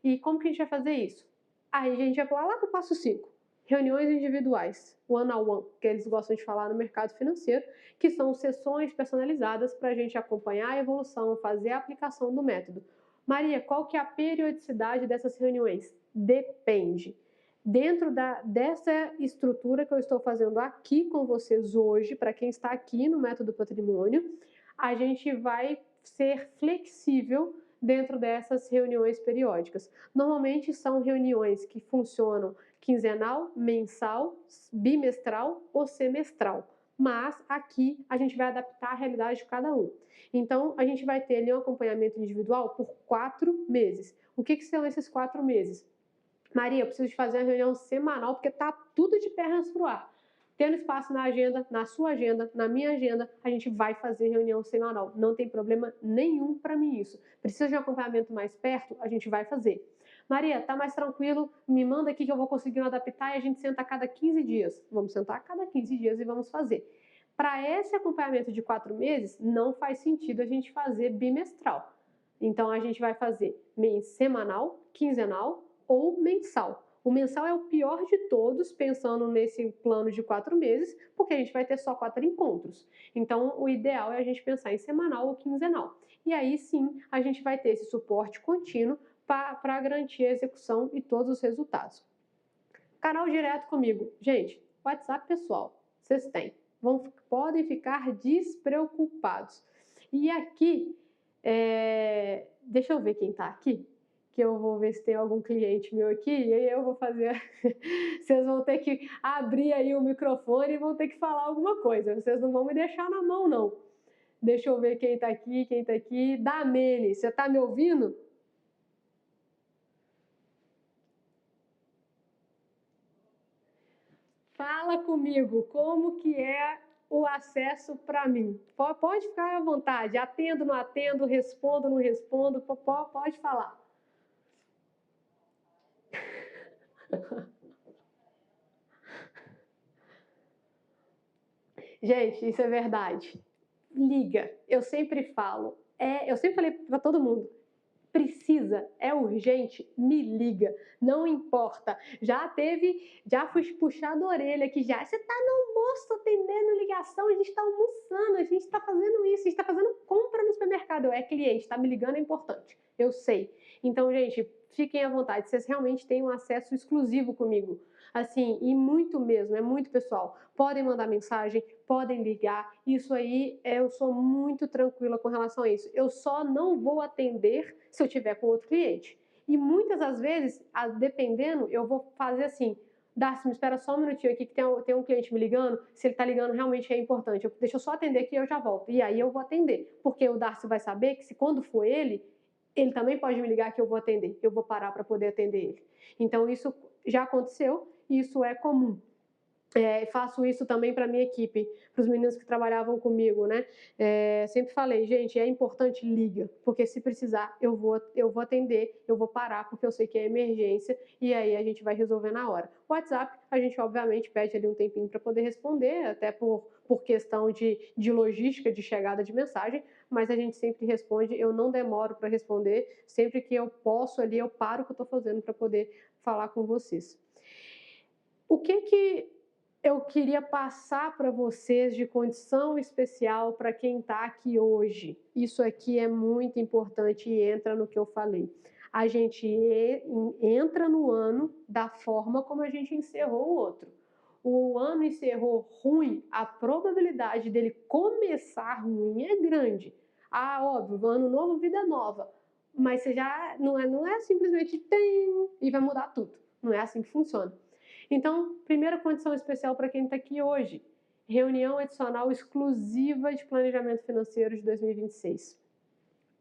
E como que a gente vai fazer isso? Aí a gente vai pular lá para o passo 5, reuniões individuais, one-on-one, que eles gostam de falar no mercado financeiro, que são sessões personalizadas para a gente acompanhar a evolução, fazer a aplicação do método. Maria, qual que é a periodicidade dessas reuniões? Depende. Dentro dessa estrutura que eu estou fazendo aqui com vocês hoje, para quem está aqui no Método Patrimônio, a gente vai ser flexível dentro dessas reuniões periódicas. Normalmente são reuniões que funcionam quinzenal, mensal, bimestral ou semestral. Mas aqui a gente vai adaptar a realidade de cada um. Então, a gente vai ter ali um acompanhamento individual por 4 meses. O que são esses 4 meses? Maria, eu preciso de fazer uma reunião semanal porque está tudo de pernas pro ar. Tendo espaço na agenda, na sua agenda, na minha agenda, a gente vai fazer reunião semanal. Não tem problema nenhum para mim isso. Precisa de um acompanhamento mais perto? A gente vai fazer. Maria, tá mais tranquilo? Me manda aqui que eu vou conseguindo adaptar e a gente senta a cada 15 dias. Vamos sentar a cada 15 dias e vamos fazer. Para esse acompanhamento de 4 meses, não faz sentido a gente fazer bimestral. Então, a gente vai fazer semanal, quinzenal ou mensal. O mensal é o pior de todos, pensando nesse plano de 4 meses, porque a gente vai ter só 4 encontros. Então, o ideal é a gente pensar em semanal ou quinzenal. E aí sim, a gente vai ter esse suporte contínuo para garantir a execução e todos os resultados. Canal direto comigo. Gente, WhatsApp pessoal, vocês têm. Podem ficar despreocupados. E aqui, deixa eu ver quem está aqui, que eu vou ver se tem algum cliente meu aqui, e aí eu vou fazer... Vocês vão ter que abrir aí o microfone e vão ter que falar alguma coisa. Vocês não vão me deixar na mão, não. Deixa eu ver quem está aqui, quem está aqui. Damene, você está me ouvindo? Fala comigo, como que é o acesso para mim? Pode ficar à vontade, atendo, não atendo, respondo, não respondo, pode falar. Gente, isso é verdade. Liga, eu sempre falo, eu sempre falei para todo mundo, precisa, é urgente, me liga, não importa. Já fui puxado a orelha aqui já. Você tá no almoço atendendo ligação, a gente tá almoçando, a gente tá fazendo isso, a gente tá fazendo compra no supermercado. É cliente, tá me ligando, é importante. Eu sei. Então, gente, fiquem à vontade, vocês realmente têm um acesso exclusivo comigo. Assim, e muito mesmo, é muito pessoal. Podem mandar mensagem, podem ligar. Isso aí, eu sou muito tranquila com relação a isso. Eu só não vou atender se eu tiver com outro cliente. E muitas das vezes, dependendo, eu vou fazer assim: Darcy, me espera só um minutinho aqui que tem um cliente me ligando. Se ele está ligando, realmente é importante. Deixa eu só atender aqui e eu já volto. E aí eu vou atender. Porque o Darcy vai saber que se quando for ele também pode me ligar que eu vou atender. Eu vou parar para poder atender ele. Então, isso já aconteceu e isso é comum. Faço isso também para a minha equipe, para os meninos que trabalhavam comigo, né? Sempre falei, gente, é importante, liga, porque se precisar, eu vou atender, eu vou parar, porque eu sei que é emergência, e aí a gente vai resolver na hora. O WhatsApp, a gente obviamente pede ali um tempinho para poder responder, até por questão de logística, de chegada de mensagem, mas a gente sempre responde, eu não demoro para responder, sempre que eu posso ali, eu paro o que eu estou fazendo para poder falar com vocês. O que eu queria passar para vocês de condição especial para quem está aqui hoje? Isso aqui é muito importante e entra no que eu falei. A gente entra no ano da forma como a gente encerrou o outro. O ano encerrou ruim, a probabilidade dele começar ruim é grande. Óbvio, ano novo, vida nova. Mas você já não é simplesmente tem e vai mudar tudo. Não é assim que funciona. Então, primeira condição especial para quem está aqui hoje, reunião adicional exclusiva de planejamento financeiro de 2026.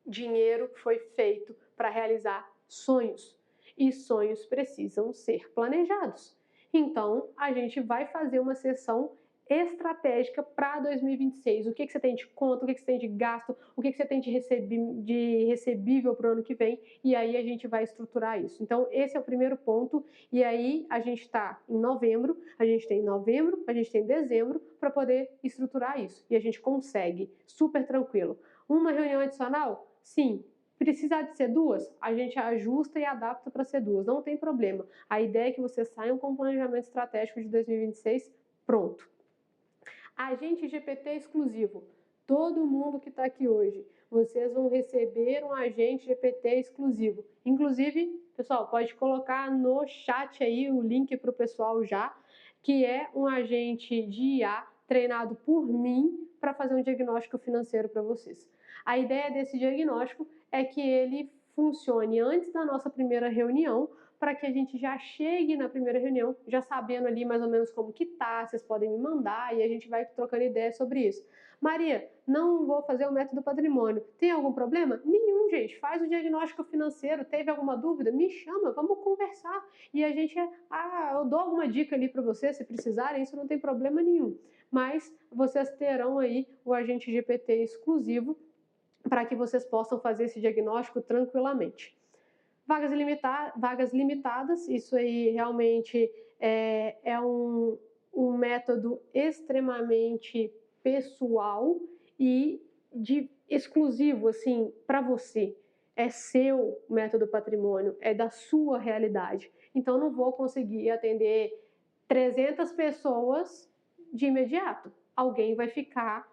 Dinheiro foi feito para realizar sonhos e sonhos precisam ser planejados. Então, a gente vai fazer uma sessão estratégica para 2026. O que você tem de conta, o que você tem de gasto, o que você tem de recebível para o ano que vem, e aí a gente vai estruturar isso. Então, esse é o primeiro ponto, e aí a gente está em novembro, a gente tem dezembro, para poder estruturar isso. E a gente consegue, super tranquilo. Uma reunião adicional? Sim. Precisar de ser 2? A gente ajusta e adapta para ser 2, não tem problema. A ideia é que vocês saiam com o planejamento estratégico de 2026 pronto. Agente GPT exclusivo. Todo mundo que está aqui hoje, vocês vão receber um agente GPT exclusivo. Inclusive, pessoal, pode colocar no chat aí o link para o pessoal já, que é um agente de IA treinado por mim para fazer um diagnóstico financeiro para vocês. A ideia desse diagnóstico é que ele funcione antes da nossa primeira reunião para que a gente já chegue na primeira reunião, já sabendo ali mais ou menos como que tá, vocês podem me mandar e a gente vai trocando ideias sobre isso. Maria, não vou fazer o método patrimônio. Tem algum problema? Nenhum, gente. Faz o diagnóstico financeiro. Teve alguma dúvida? Me chama, vamos conversar. E a gente, eu dou alguma dica ali para vocês, se precisarem, isso não tem problema nenhum. Mas vocês terão aí o agente GPT exclusivo para que vocês possam fazer esse diagnóstico tranquilamente. Vagas limitadas, isso aí realmente é um método extremamente pessoal e exclusivo, assim, para você. É seu método patrimônio, é da sua realidade. Então, não vou conseguir atender 300 pessoas de imediato. Alguém vai ficar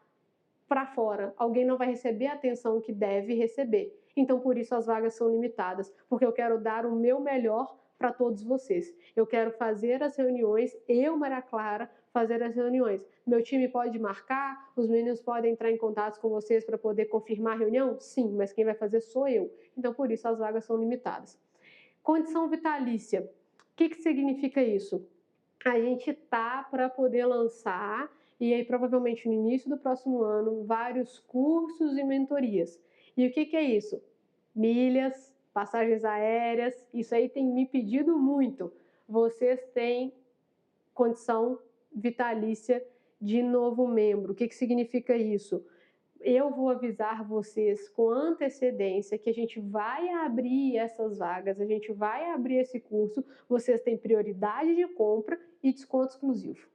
para fora, alguém não vai receber a atenção que deve receber. Então, por isso as vagas são limitadas, porque eu quero dar o meu melhor para todos vocês. Eu quero fazer as reuniões, eu, Maria Clara, fazer as reuniões. Meu time pode marcar, os meninos podem entrar em contato com vocês para poder confirmar a reunião? Sim, mas quem vai fazer sou eu. Então, por isso as vagas são limitadas. Condição vitalícia. O que significa isso? A gente tá para poder lançar, e aí provavelmente no início do próximo ano, vários cursos e mentorias. E o que é isso? Milhas, passagens aéreas, isso aí tem me pedido muito. Vocês têm condição vitalícia de novo membro. O que significa isso? Eu vou avisar vocês com antecedência que a gente vai abrir essas vagas, a gente vai abrir esse curso, vocês têm prioridade de compra e desconto exclusivo.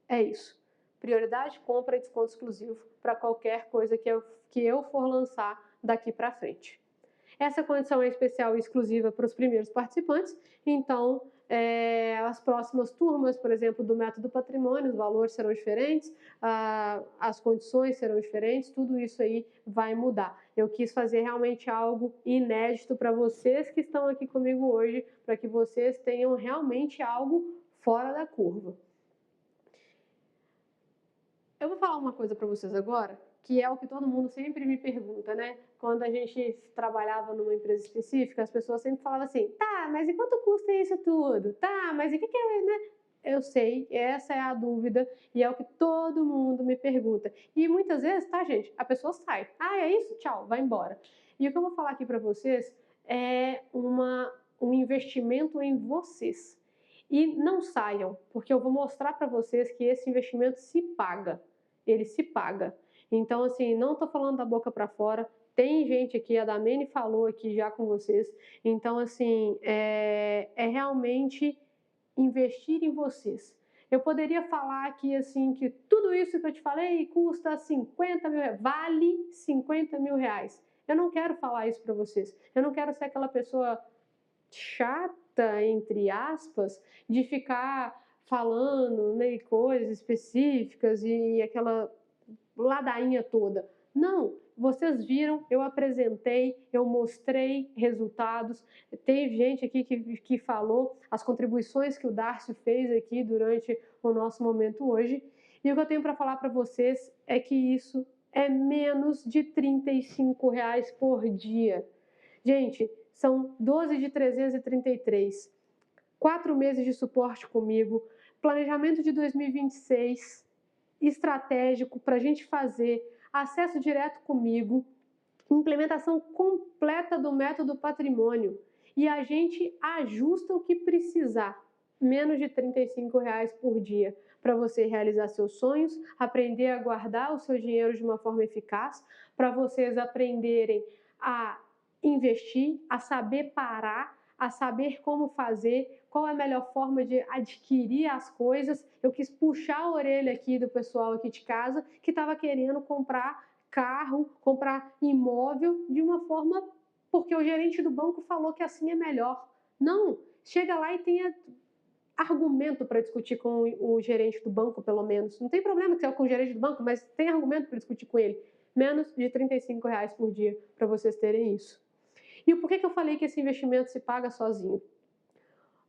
É isso. Prioridade de compra e desconto exclusivo para qualquer coisa que eu for lançar daqui para frente. Essa condição é especial e exclusiva para os primeiros participantes, então as próximas turmas, por exemplo, do método patrimônio, os valores serão diferentes, as condições serão diferentes, tudo isso aí vai mudar. Eu quis fazer realmente algo inédito para vocês que estão aqui comigo hoje, para que vocês tenham realmente algo fora da curva. Eu vou falar uma coisa para vocês agora, que é o que todo mundo sempre me pergunta, né? Quando a gente trabalhava numa empresa específica, as pessoas sempre falavam assim, tá, mas e quanto custa isso tudo? Tá, mas e o que é, né? Eu sei, essa é a dúvida e é o que todo mundo me pergunta. E muitas vezes, tá, gente, a pessoa sai. Ah, é isso? Tchau, vai embora. E o que eu vou falar aqui para vocês é um investimento em vocês. E não saiam, porque eu vou mostrar para vocês que esse investimento se paga. Ele se paga. Então, assim, não estou falando da boca para fora. Tem gente aqui, a Damene falou aqui já com vocês. Então, assim, é realmente investir em vocês. Eu poderia falar aqui, assim, que tudo isso que eu te falei custa 50 mil reais, vale 50 mil reais. Eu não quero falar isso para vocês. Eu não quero ser aquela pessoa chata, entre aspas, de ficar falando, né, coisas específicas e aquela ladainha toda. Não, vocês viram, eu apresentei, eu mostrei resultados. Teve gente aqui que falou as contribuições que o Darcio fez aqui durante o nosso momento hoje. E o que eu tenho para falar para vocês é que isso é menos de R$ 35 por dia. Gente, são 12 de 333. 4 meses de suporte comigo, planejamento de 2026 estratégico para a gente fazer, acesso direto comigo, implementação completa do método patrimônio e a gente ajusta o que precisar. Menos de R$ 35 por dia para você realizar seus sonhos, aprender a guardar o seu dinheiro de uma forma eficaz, para vocês aprenderem a investir, a saber parar, a saber como fazer, qual é a melhor forma de adquirir as coisas. Eu quis puxar a orelha aqui do pessoal aqui de casa que estava querendo comprar carro, comprar imóvel de uma forma porque o gerente do banco falou que assim é melhor. Não, chega lá e tenha argumento para discutir com o gerente do banco, pelo menos. Não tem problema que seja com o gerente do banco, mas tem argumento para discutir com ele. Menos de R$ 35 por dia para vocês terem isso. E por que eu falei que esse investimento se paga sozinho?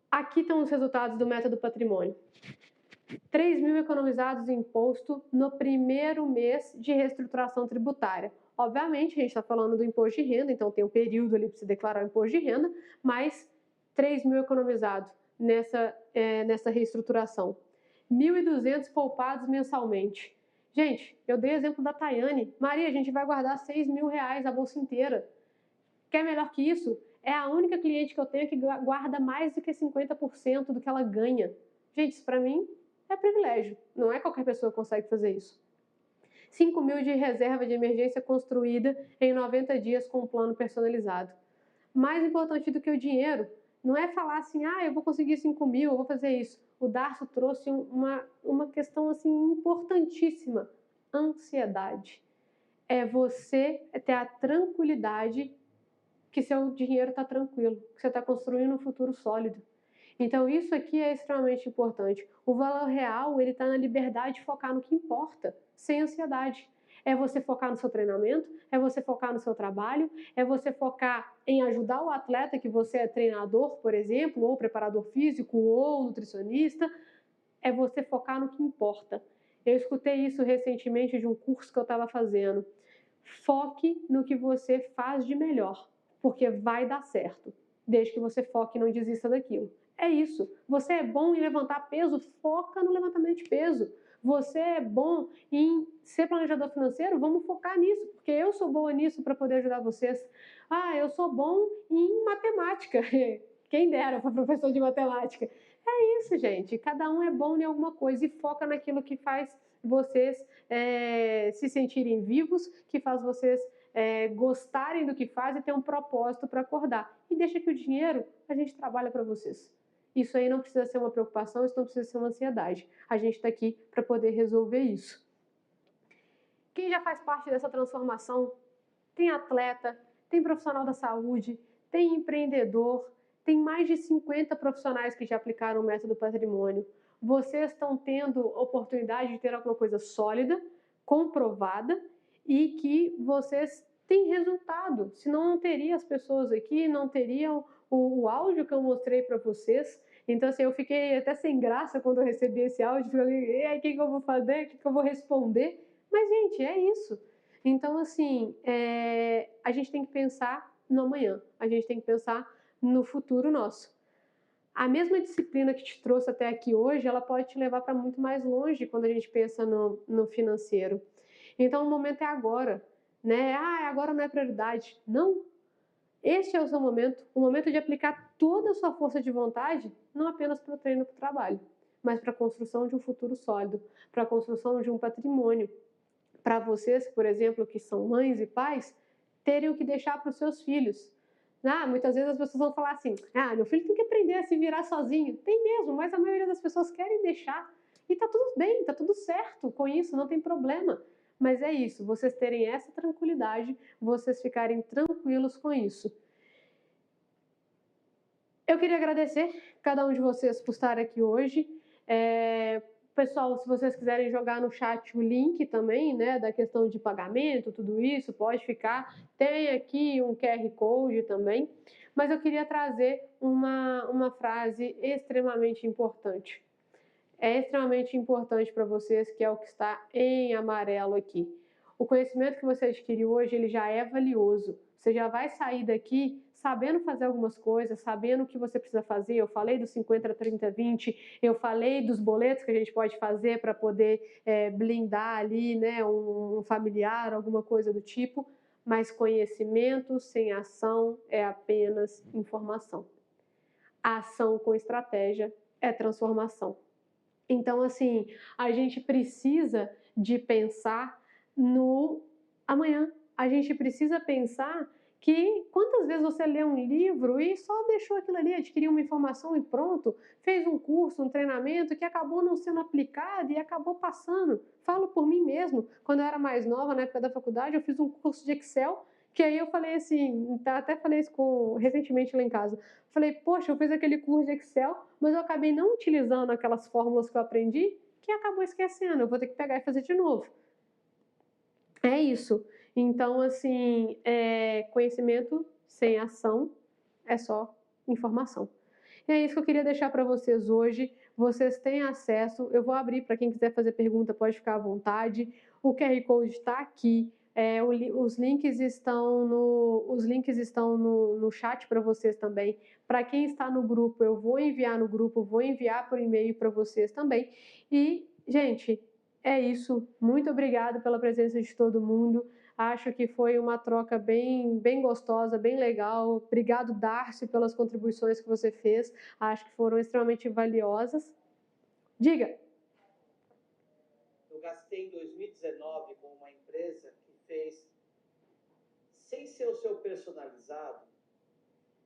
Aqui estão os resultados do método patrimônio. 3 mil economizados em imposto no primeiro mês de reestruturação tributária. Obviamente, a gente está falando do imposto de renda, então tem um período ali para se declarar o imposto de renda, mas 3 mil economizados nessa reestruturação. 1.200 poupados mensalmente. Gente, eu dei exemplo da Tayane. Maria, a gente vai guardar 6 mil reais a bolsa inteira. Quer melhor que isso? É a única cliente que eu tenho que guarda mais do que 50% do que ela ganha. Gente, isso para mim é privilégio. Não é qualquer pessoa que consegue fazer isso. 5 mil de reserva de emergência construída em 90 dias com um plano personalizado. Mais importante do que o dinheiro, não é falar assim, eu vou conseguir 5 mil, eu vou fazer isso. O Darcio trouxe uma questão assim importantíssima, ansiedade. É você ter a tranquilidade que seu dinheiro está tranquilo, que você está construindo um futuro sólido. Então isso aqui é extremamente importante. O valor real, ele está na liberdade de focar no que importa, sem ansiedade. É você focar no seu treinamento, é você focar no seu trabalho, é você focar em ajudar o atleta que você é treinador, por exemplo, ou preparador físico, ou nutricionista, é você focar no que importa. Eu escutei isso recentemente de um curso que eu estava fazendo. Foque no que você faz de melhor, porque vai dar certo, desde que você foque e não desista daquilo. É isso. Você é bom em levantar peso, foca no levantamento de peso. Você é bom em ser planejador financeiro, vamos focar nisso, porque eu sou boa nisso para poder ajudar vocês. Eu sou bom em matemática. Quem dera para professor de matemática. É isso, gente. Cada um é bom em alguma coisa e foca naquilo que faz vocês se sentirem vivos, que faz vocês gostarem do que fazem e ter um propósito para acordar. E deixa que o dinheiro, a gente trabalha para vocês. Isso aí não precisa ser uma preocupação, isso não precisa ser uma ansiedade. A gente está aqui para poder resolver isso. Quem já faz parte dessa transformação, tem atleta, tem profissional da saúde, tem empreendedor, tem mais de 50 profissionais que já aplicaram o método patrimônio. Vocês estão tendo oportunidade de ter alguma coisa sólida, comprovada e que vocês têm resultado. Senão não teria as pessoas aqui, não teriam o áudio que eu mostrei para vocês. Então, assim, eu fiquei até sem graça quando eu recebi esse áudio. Falei, e aí, o que eu vou fazer? O que eu vou responder? Mas, gente, é isso. Então, assim, a gente tem que pensar no amanhã. A gente tem que pensar no futuro nosso. A mesma disciplina que te trouxe até aqui hoje, ela pode te levar para muito mais longe quando a gente pensa no financeiro. Então, o momento é agora, né? Agora não é prioridade. Não. Este é o seu momento, o momento de aplicar toda a sua força de vontade, não apenas para o treino e para o trabalho, mas para a construção de um futuro sólido, para a construção de um patrimônio. Para vocês, por exemplo, que são mães e pais, terem o que deixar para os seus filhos. Muitas vezes as pessoas vão falar assim, meu filho tem que aprender a se virar sozinho. Tem mesmo, mas a maioria das pessoas querem deixar. E está tudo bem, está tudo certo com isso, não tem problema. Mas é isso, vocês terem essa tranquilidade, vocês ficarem tranquilos com isso. Eu queria agradecer cada um de vocês por estar aqui hoje. Pessoal, se vocês quiserem jogar no chat o link também, né, da questão de pagamento, tudo isso, pode ficar. Tem aqui um QR Code também. Mas eu queria trazer uma frase extremamente importante. É extremamente importante para vocês, que é o que está em amarelo aqui. O conhecimento que você adquiriu hoje, ele já é valioso. Você já vai sair daqui sabendo fazer algumas coisas, sabendo o que você precisa fazer. Eu falei dos 50, 30, 20, eu falei dos boletos que a gente pode fazer para poder blindar ali, né, um familiar, alguma coisa do tipo. Mas conhecimento sem ação é apenas informação. A ação com estratégia é transformação. Então, assim, a gente precisa de pensar no amanhã. A gente precisa pensar que quantas vezes você lê um livro e só deixou aquilo ali, adquiriu uma informação e pronto, fez um curso, um treinamento que acabou não sendo aplicado e acabou passando. Falo por mim mesmo. Quando eu era mais nova, na época da faculdade, eu fiz um curso de Excel, que aí eu falei assim, até falei isso recentemente lá em casa. Falei, poxa, eu fiz aquele curso de Excel, mas eu acabei não utilizando aquelas fórmulas que eu aprendi, que acabou esquecendo, eu vou ter que pegar e fazer de novo. É isso. Então, assim, conhecimento sem ação é só informação. E é isso que eu queria deixar para vocês hoje. Vocês têm acesso, eu vou abrir para quem quiser fazer pergunta, pode ficar à vontade. O QR Code está aqui. Os links estão no chat para vocês também. Para quem está no grupo, eu vou enviar no grupo, vou enviar por e-mail para vocês também. E, gente, é isso. Muito obrigada pela presença de todo mundo. Acho que foi uma troca bem gostosa, bem legal. Obrigado, Darcy, pelas contribuições que você fez. Acho que foram extremamente valiosas. Diga. Eu gastei em 2019 com uma empresa que fez, sem ser o seu personalizado,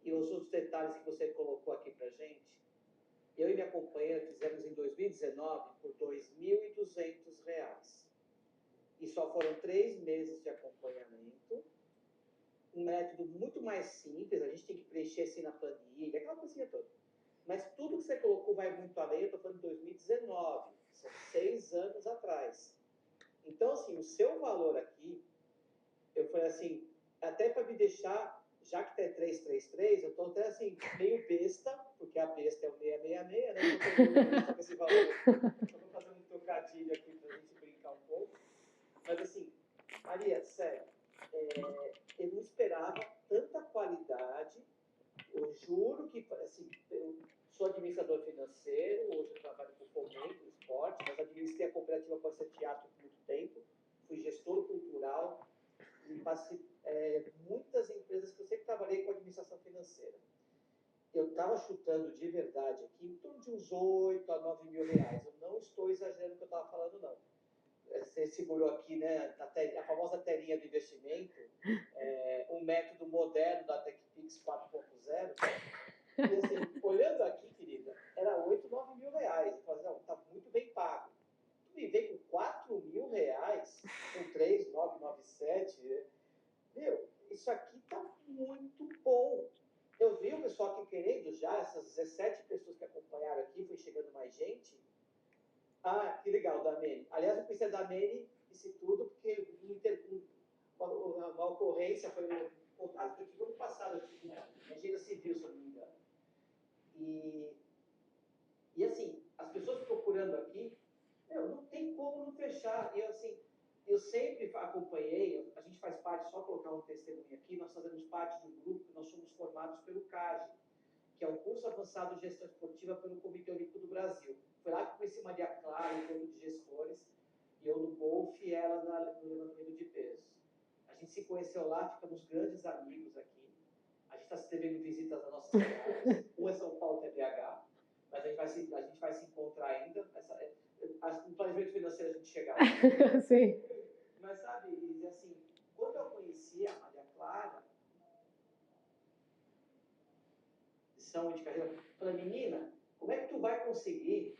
e os outros detalhes que você colocou aqui para gente, eu e minha companheira fizemos em 2019 por R$ 2.200. E só foram 3 meses de acompanhamento. Um método muito mais simples, a gente tem que preencher assim na planilha, aquela coisinha toda. Mas tudo que você colocou vai muito além, eu estou falando de 2019, são 6 anos atrás. Então, assim, o seu valor aqui, eu falei assim, até para me deixar, já que tá 333, eu estou até assim, meio besta, porque a besta é o 666, né? Eu estou com esse valor. Eu vou fazer um trocadilho aqui para a gente brincar um pouco. Mas assim, Maria, sério, eu não esperava tanta qualidade. Eu juro que, assim, eu sou administrador financeiro, hoje eu trabalho com fomento, esporte, mas administrei a cooperativa Costa Teatro por muito tempo, fui gestor cultural e passei muitas empresas que eu sempre trabalhei com administração financeira. Eu estava chutando de verdade aqui em torno de uns 8 a 9 mil reais. Eu não estou exagerando o que eu estava falando, não. Você segurou aqui, né, a famosa telinha do investimento, um método moderno da TechPix 4.0. E assim, olhando aqui, querida, era 8, 9 mil reais. Eu falei, não, tá muito bem pago. Tu me vem com 4 mil reais, com 3, 9, 9, 7. Meu, isso aqui tá muito bom. Eu vi o pessoal aqui querendo já, essas 17 pessoas que acompanharam aqui, foi chegando mais gente. Ah, que legal, Damene. Aliás, eu conheci a Damene, isso tudo, porque uma ocorrência foi um contato que eu tive ano passado, engenharia civil, se eu não me engano. E assim, as pessoas procurando aqui, não tem como não fechar. E assim, eu sempre acompanhei, a gente faz parte, só colocar um testemunho aqui, nós fazemos parte de um grupo, nós somos formados pelo CAGE, que é um curso avançado de gestão esportiva pelo Comitê Olímpico do Brasil. Foi lá que eu conheci Maria Clara, em corpo de gestores, e eu no golfe e ela no levantamento de peso. A gente se conheceu lá, ficamos grandes amigos aqui. A gente está se devendo visitas nas nossas cidades. Um é São Paulo, outro é BH, mas a gente vai se encontrar ainda. No planejamento financeiro a gente chega lá. Sim. Mas sabe, assim, quando eu conheci a Maria Clara, de carreira, eu falei, menina, como é que tu vai conseguir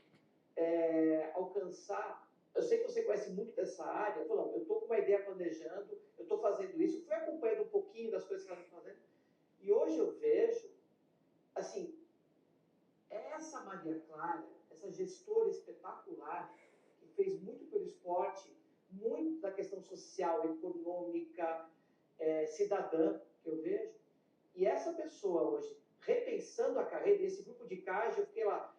alcançar? Eu sei que você conhece muito dessa área. Eu falei, não, eu estou com uma ideia planejando, eu estou fazendo isso, fui acompanhando um pouquinho das coisas que ela está fazendo, e hoje eu vejo, assim, essa Maria Clara, essa gestora espetacular, que fez muito pelo esporte, muito da questão social, econômica, cidadã, que eu vejo, e essa pessoa hoje, repensando a carreira desse grupo de CAGE, eu fiquei lá,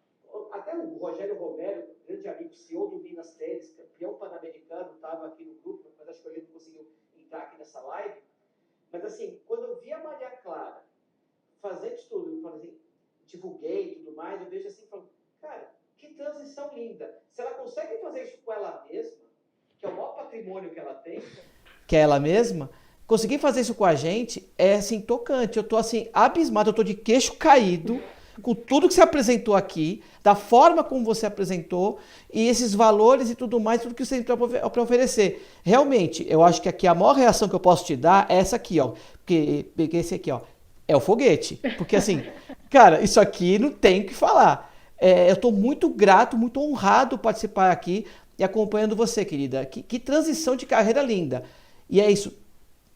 até o Rogério Romero, grande amigo, CEO do Minas Tênis, campeão pan-americano, estava aqui no grupo, mas acho que ele não conseguiu entrar aqui nessa live. Mas assim, quando eu vi a Maria Clara fazendo estudo, assim, divulguei e tudo mais, eu vejo assim, falando, cara, que transição linda. Se ela consegue fazer isso com ela mesma, que é o maior patrimônio que ela tem... Que é ela mesma... Conseguir fazer isso com a gente é, assim, tocante. Eu tô, assim, abismado, eu tô de queixo caído com tudo que você apresentou aqui, da forma como você apresentou, e esses valores e tudo mais, tudo que você tem para oferecer. Realmente, eu acho que aqui a maior reação que eu posso te dar é essa aqui, ó. Porque esse aqui, ó, é o foguete. Porque, assim, cara, isso aqui não tem o que falar. Eu tô muito grato, muito honrado participar aqui e acompanhando você, querida. Que transição de carreira linda. E é isso.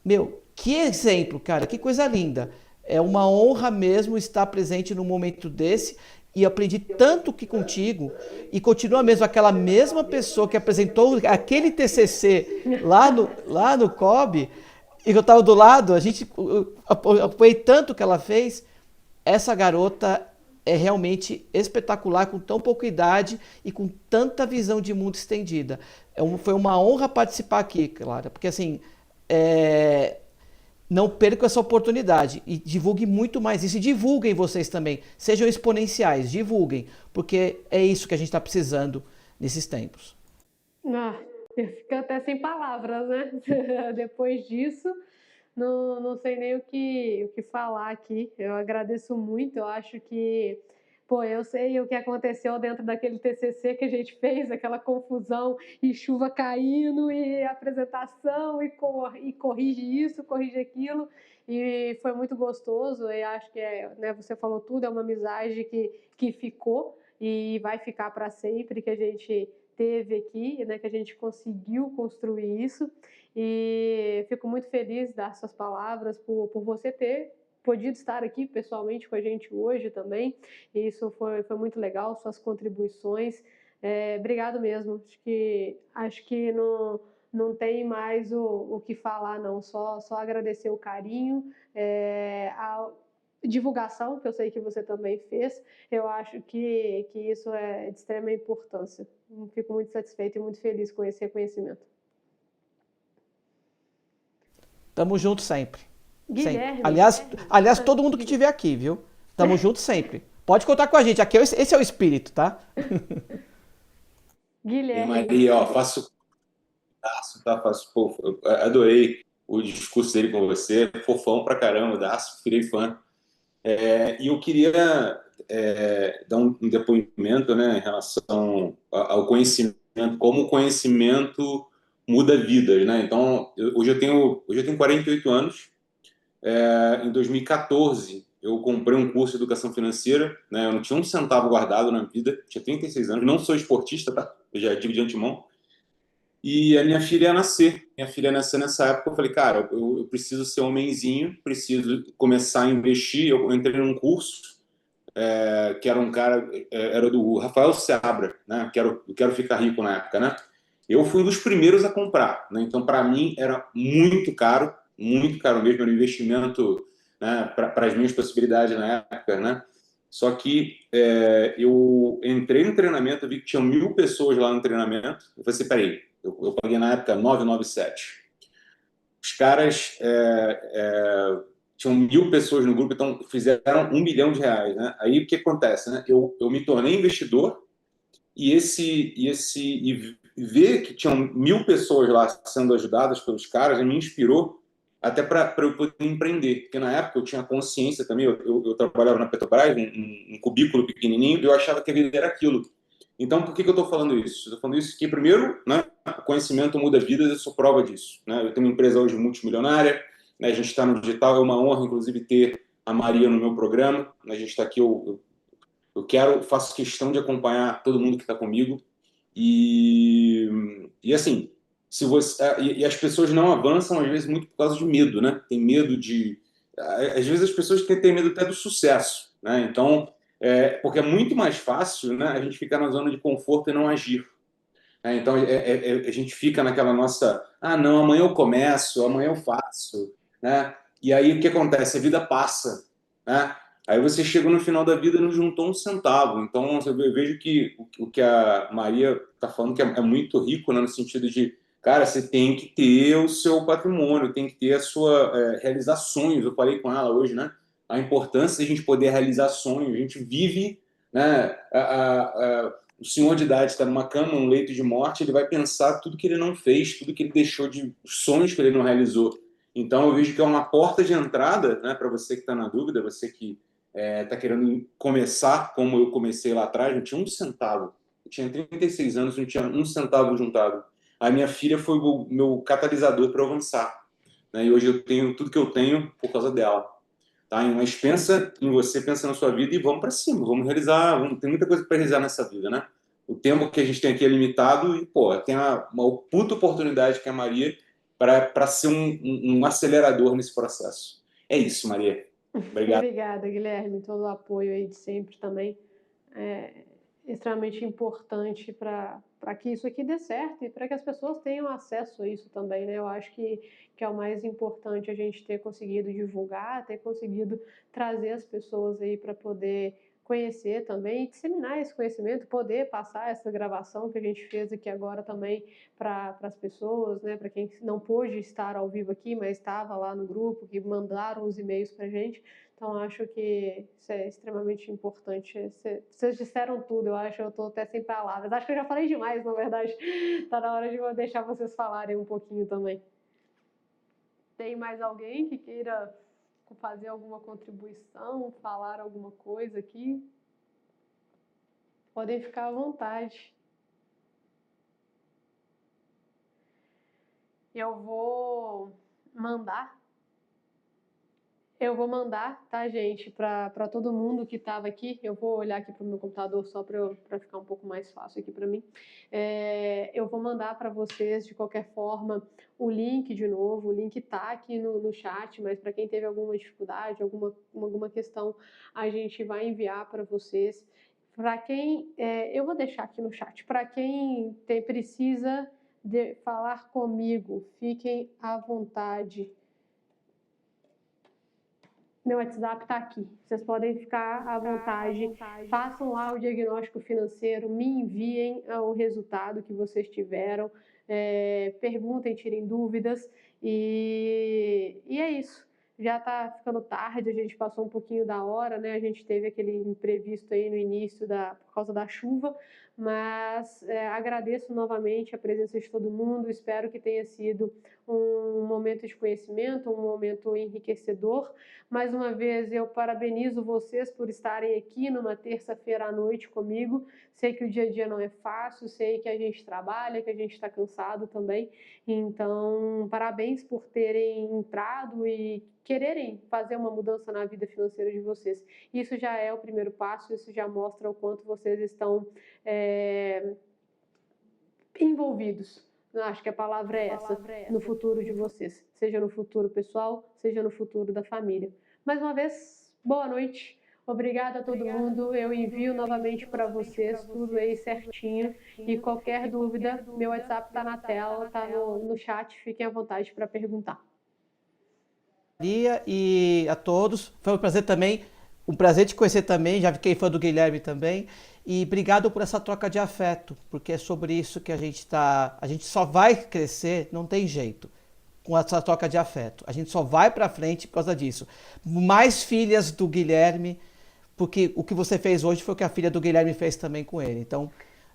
Meu, que exemplo, cara, que coisa linda. É uma honra mesmo estar presente num momento desse e aprendi tanto aqui contigo e continua mesmo aquela mesma pessoa que apresentou aquele TCC lá no COB e que eu estava do lado, eu apoiei tanto que ela fez. Essa garota é realmente espetacular, com tão pouca idade e com tanta visão de mundo estendida. Foi uma honra participar aqui, Clara, porque assim... não percam essa oportunidade e divulguem muito mais isso. E divulguem vocês também. Sejam exponenciais, divulguem. Porque é isso que a gente está precisando nesses tempos. Eu fico até sem palavras, né? Depois disso, não sei nem o que falar aqui. Eu agradeço muito. Eu acho que, pô, eu sei o que aconteceu dentro daquele TCC que a gente fez, aquela confusão e chuva caindo e apresentação e corrige isso, corrige aquilo. E foi muito gostoso. E acho que né, você falou tudo, é uma amizade que ficou e vai ficar para sempre, que a gente teve aqui, né, que a gente conseguiu construir isso, e fico muito feliz das suas palavras, por você ter podido estar aqui pessoalmente com a gente hoje também, e isso foi muito legal, suas contribuições, obrigado mesmo, acho que não tem mais o que falar não, só agradecer o carinho, a divulgação, que eu sei que você também fez, eu acho que isso é de extrema importância. Fico muito satisfeita e muito feliz com esse reconhecimento. Tamo junto sempre. Guilherme. Aliás, todo mundo que estiver aqui, viu? Tamo junto sempre. Pode contar com a gente. Aqui esse é o espírito, tá? Guilherme. E Maria, ó, faço, tá? Pô, eu adorei o discurso dele com você. Fofão pra caramba, Daço, virei fã. E eu queria dar um depoimento, né, em relação ao conhecimento, como o conhecimento muda vidas, né? Então, hoje eu tenho 48 anos. Em 2014, eu comprei um curso de educação financeira, né? Eu não tinha um centavo guardado na vida, tinha 36 anos, não sou esportista, tá? Eu já digo de antemão. E a minha filha ia nascer. Minha filha ia nascer nessa época. Eu falei, cara, eu preciso ser homenzinho, preciso começar a investir. Eu entrei num curso que era um cara, era do Rafael Seabra, né? Quero ficar rico na época, né? Eu fui um dos primeiros a comprar, né? Então, para mim, era muito caro mesmo, era um investimento, né, para as minhas possibilidades na época, né? Só que eu entrei no treinamento, eu vi que tinha 1.000 pessoas lá no treinamento. Eu falei assim, peraí, eu paguei na época 997. Os caras tinham 1.000 pessoas no grupo, então fizeram R$ 1 milhão, né? Aí o que acontece, né? Eu me tornei investidor e ver que tinham 1.000 pessoas lá sendo ajudadas pelos caras me inspirou até para eu poder empreender, porque na época eu tinha consciência também, eu trabalhava na Petrobras, um cubículo pequenininho, e eu achava que a vida era aquilo. Então, por que eu estou falando isso? Estou falando isso porque, primeiro, né, o conhecimento muda vidas, eu sou prova disso. Né? Eu tenho uma empresa hoje multimilionária, né, a gente está no digital, é uma honra, inclusive, ter a Maria no meu programa. A gente está aqui, eu faço questão de acompanhar todo mundo que está comigo. E assim, se você, e as pessoas não avançam, às vezes, muito por causa de medo, né? Tem medo de... Às vezes as pessoas têm medo até do sucesso, né? Então, porque é muito mais fácil, né, a gente ficar na zona de conforto e não agir. Então, a gente fica naquela nossa... Ah, não, amanhã eu começo, amanhã eu faço, né? E aí, o que acontece? A vida passa, né? Aí você chega no final da vida e não juntou um centavo. Então, eu vejo que o que a Maria está falando que é muito rico, né, no sentido de, cara, você tem que ter o seu patrimônio, tem que ter a sua realizar sonhos. Eu falei com ela hoje, né? A importância de a gente poder realizar sonhos. A gente vive, né? O senhor de idade está numa cama, um leito de morte, ele vai pensar tudo que ele não fez, tudo que ele deixou de sonhos que ele não realizou. Então, eu vejo que é uma porta de entrada, né, para você que está na dúvida, você que está querendo começar como eu comecei lá atrás, não tinha um centavo. Eu tinha 36 anos, não tinha um centavo juntado. A minha filha foi o meu catalisador para avançar. Né? E hoje eu tenho tudo que eu tenho por causa dela. Tá? Mas pensa em você, pensa na sua vida e vamos para cima, vamos realizar. Tem muita coisa para realizar nessa vida, né? O tempo que a gente tem aqui é limitado e, pô, tem uma puta oportunidade que é a Maria para ser um acelerador nesse processo. É isso, Maria. Obrigado. Obrigada, Guilherme, todo o apoio aí de sempre também. É extremamente importante para que isso aqui dê certo e para que as pessoas tenham acesso a isso também, né? Eu acho que é o mais importante a gente ter conseguido divulgar, ter conseguido trazer as pessoas aí para poder conhecer também, disseminar esse conhecimento, poder passar essa gravação que a gente fez aqui agora também para as pessoas, né, para quem não pôde estar ao vivo aqui, mas estava lá no grupo, que mandaram os e-mails para a gente. Então, acho que isso é extremamente importante. Vocês disseram tudo, eu acho, eu estou até sem palavras. Acho que eu já falei demais, na verdade. Está na hora de eu deixar vocês falarem um pouquinho também. Tem mais alguém que queira fazer alguma contribuição, falar alguma coisa aqui? Podem ficar à vontade. Eu vou mandar, tá, gente, para todo mundo que estava aqui. Eu vou olhar aqui para o meu computador só para ficar um pouco mais fácil aqui para mim. Eu vou mandar para vocês, de qualquer forma, o link de novo. O link está aqui no chat, mas para quem teve alguma dificuldade, alguma questão, a gente vai enviar para vocês. Para quem... eu vou deixar aqui no chat. Para quem precisa de falar comigo, fiquem à vontade. Meu WhatsApp está aqui. Vocês podem ficar à vontade. Façam lá o diagnóstico financeiro, me enviem o resultado que vocês tiveram. Perguntem, tirem dúvidas. E é isso. Já está ficando tarde, a gente passou um pouquinho da hora, né? A gente teve aquele imprevisto aí no início por causa da chuva, mas agradeço novamente a presença de todo mundo. Espero que tenha sido um momento de conhecimento, um momento enriquecedor. Mais uma vez, eu parabenizo vocês por estarem aqui numa terça-feira à noite comigo. Sei que o dia a dia não é fácil, sei que a gente trabalha, que a gente está cansado também. Então, parabéns por terem entrado e quererem fazer uma mudança na vida financeira de vocês. Isso já é o primeiro passo, isso já mostra o quanto vocês estão envolvidos. Eu acho que a palavra é essa, no futuro de vocês, seja no futuro pessoal, seja no futuro da família. Mais uma vez, boa noite, obrigada a todo mundo, eu envio novamente para vocês tudo aí certinho, e qualquer dúvida, meu WhatsApp está na tela, está no chat, fiquem à vontade para perguntar. E a todos, foi um prazer também, um prazer te conhecer também, já fiquei fã do Guilherme também. E obrigado por essa troca de afeto, porque é sobre isso que a gente só vai crescer, não tem jeito, com essa troca de afeto. A gente só vai para frente por causa disso. Mais filhas do Guilherme, porque o que você fez hoje foi o que a filha do Guilherme fez também com ele. Então,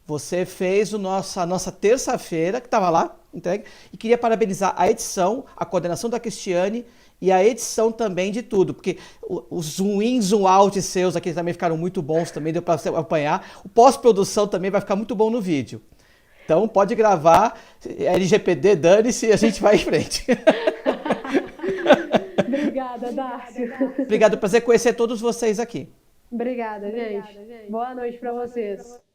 você fez a nossa terça-feira, que estava lá, entregue, e queria parabenizar a edição, a coordenação da Cristiane, e a edição também de tudo, porque os zoom in, zoom out seus aqui também ficaram muito bons, também deu para acompanhar. O pós-produção também vai ficar muito bom no vídeo. Então pode gravar, LGPD, dane-se, a gente vai em frente. Obrigada, Darcy. Obrigado, prazer conhecer todos vocês aqui. Obrigada, gente. Boa noite para vocês.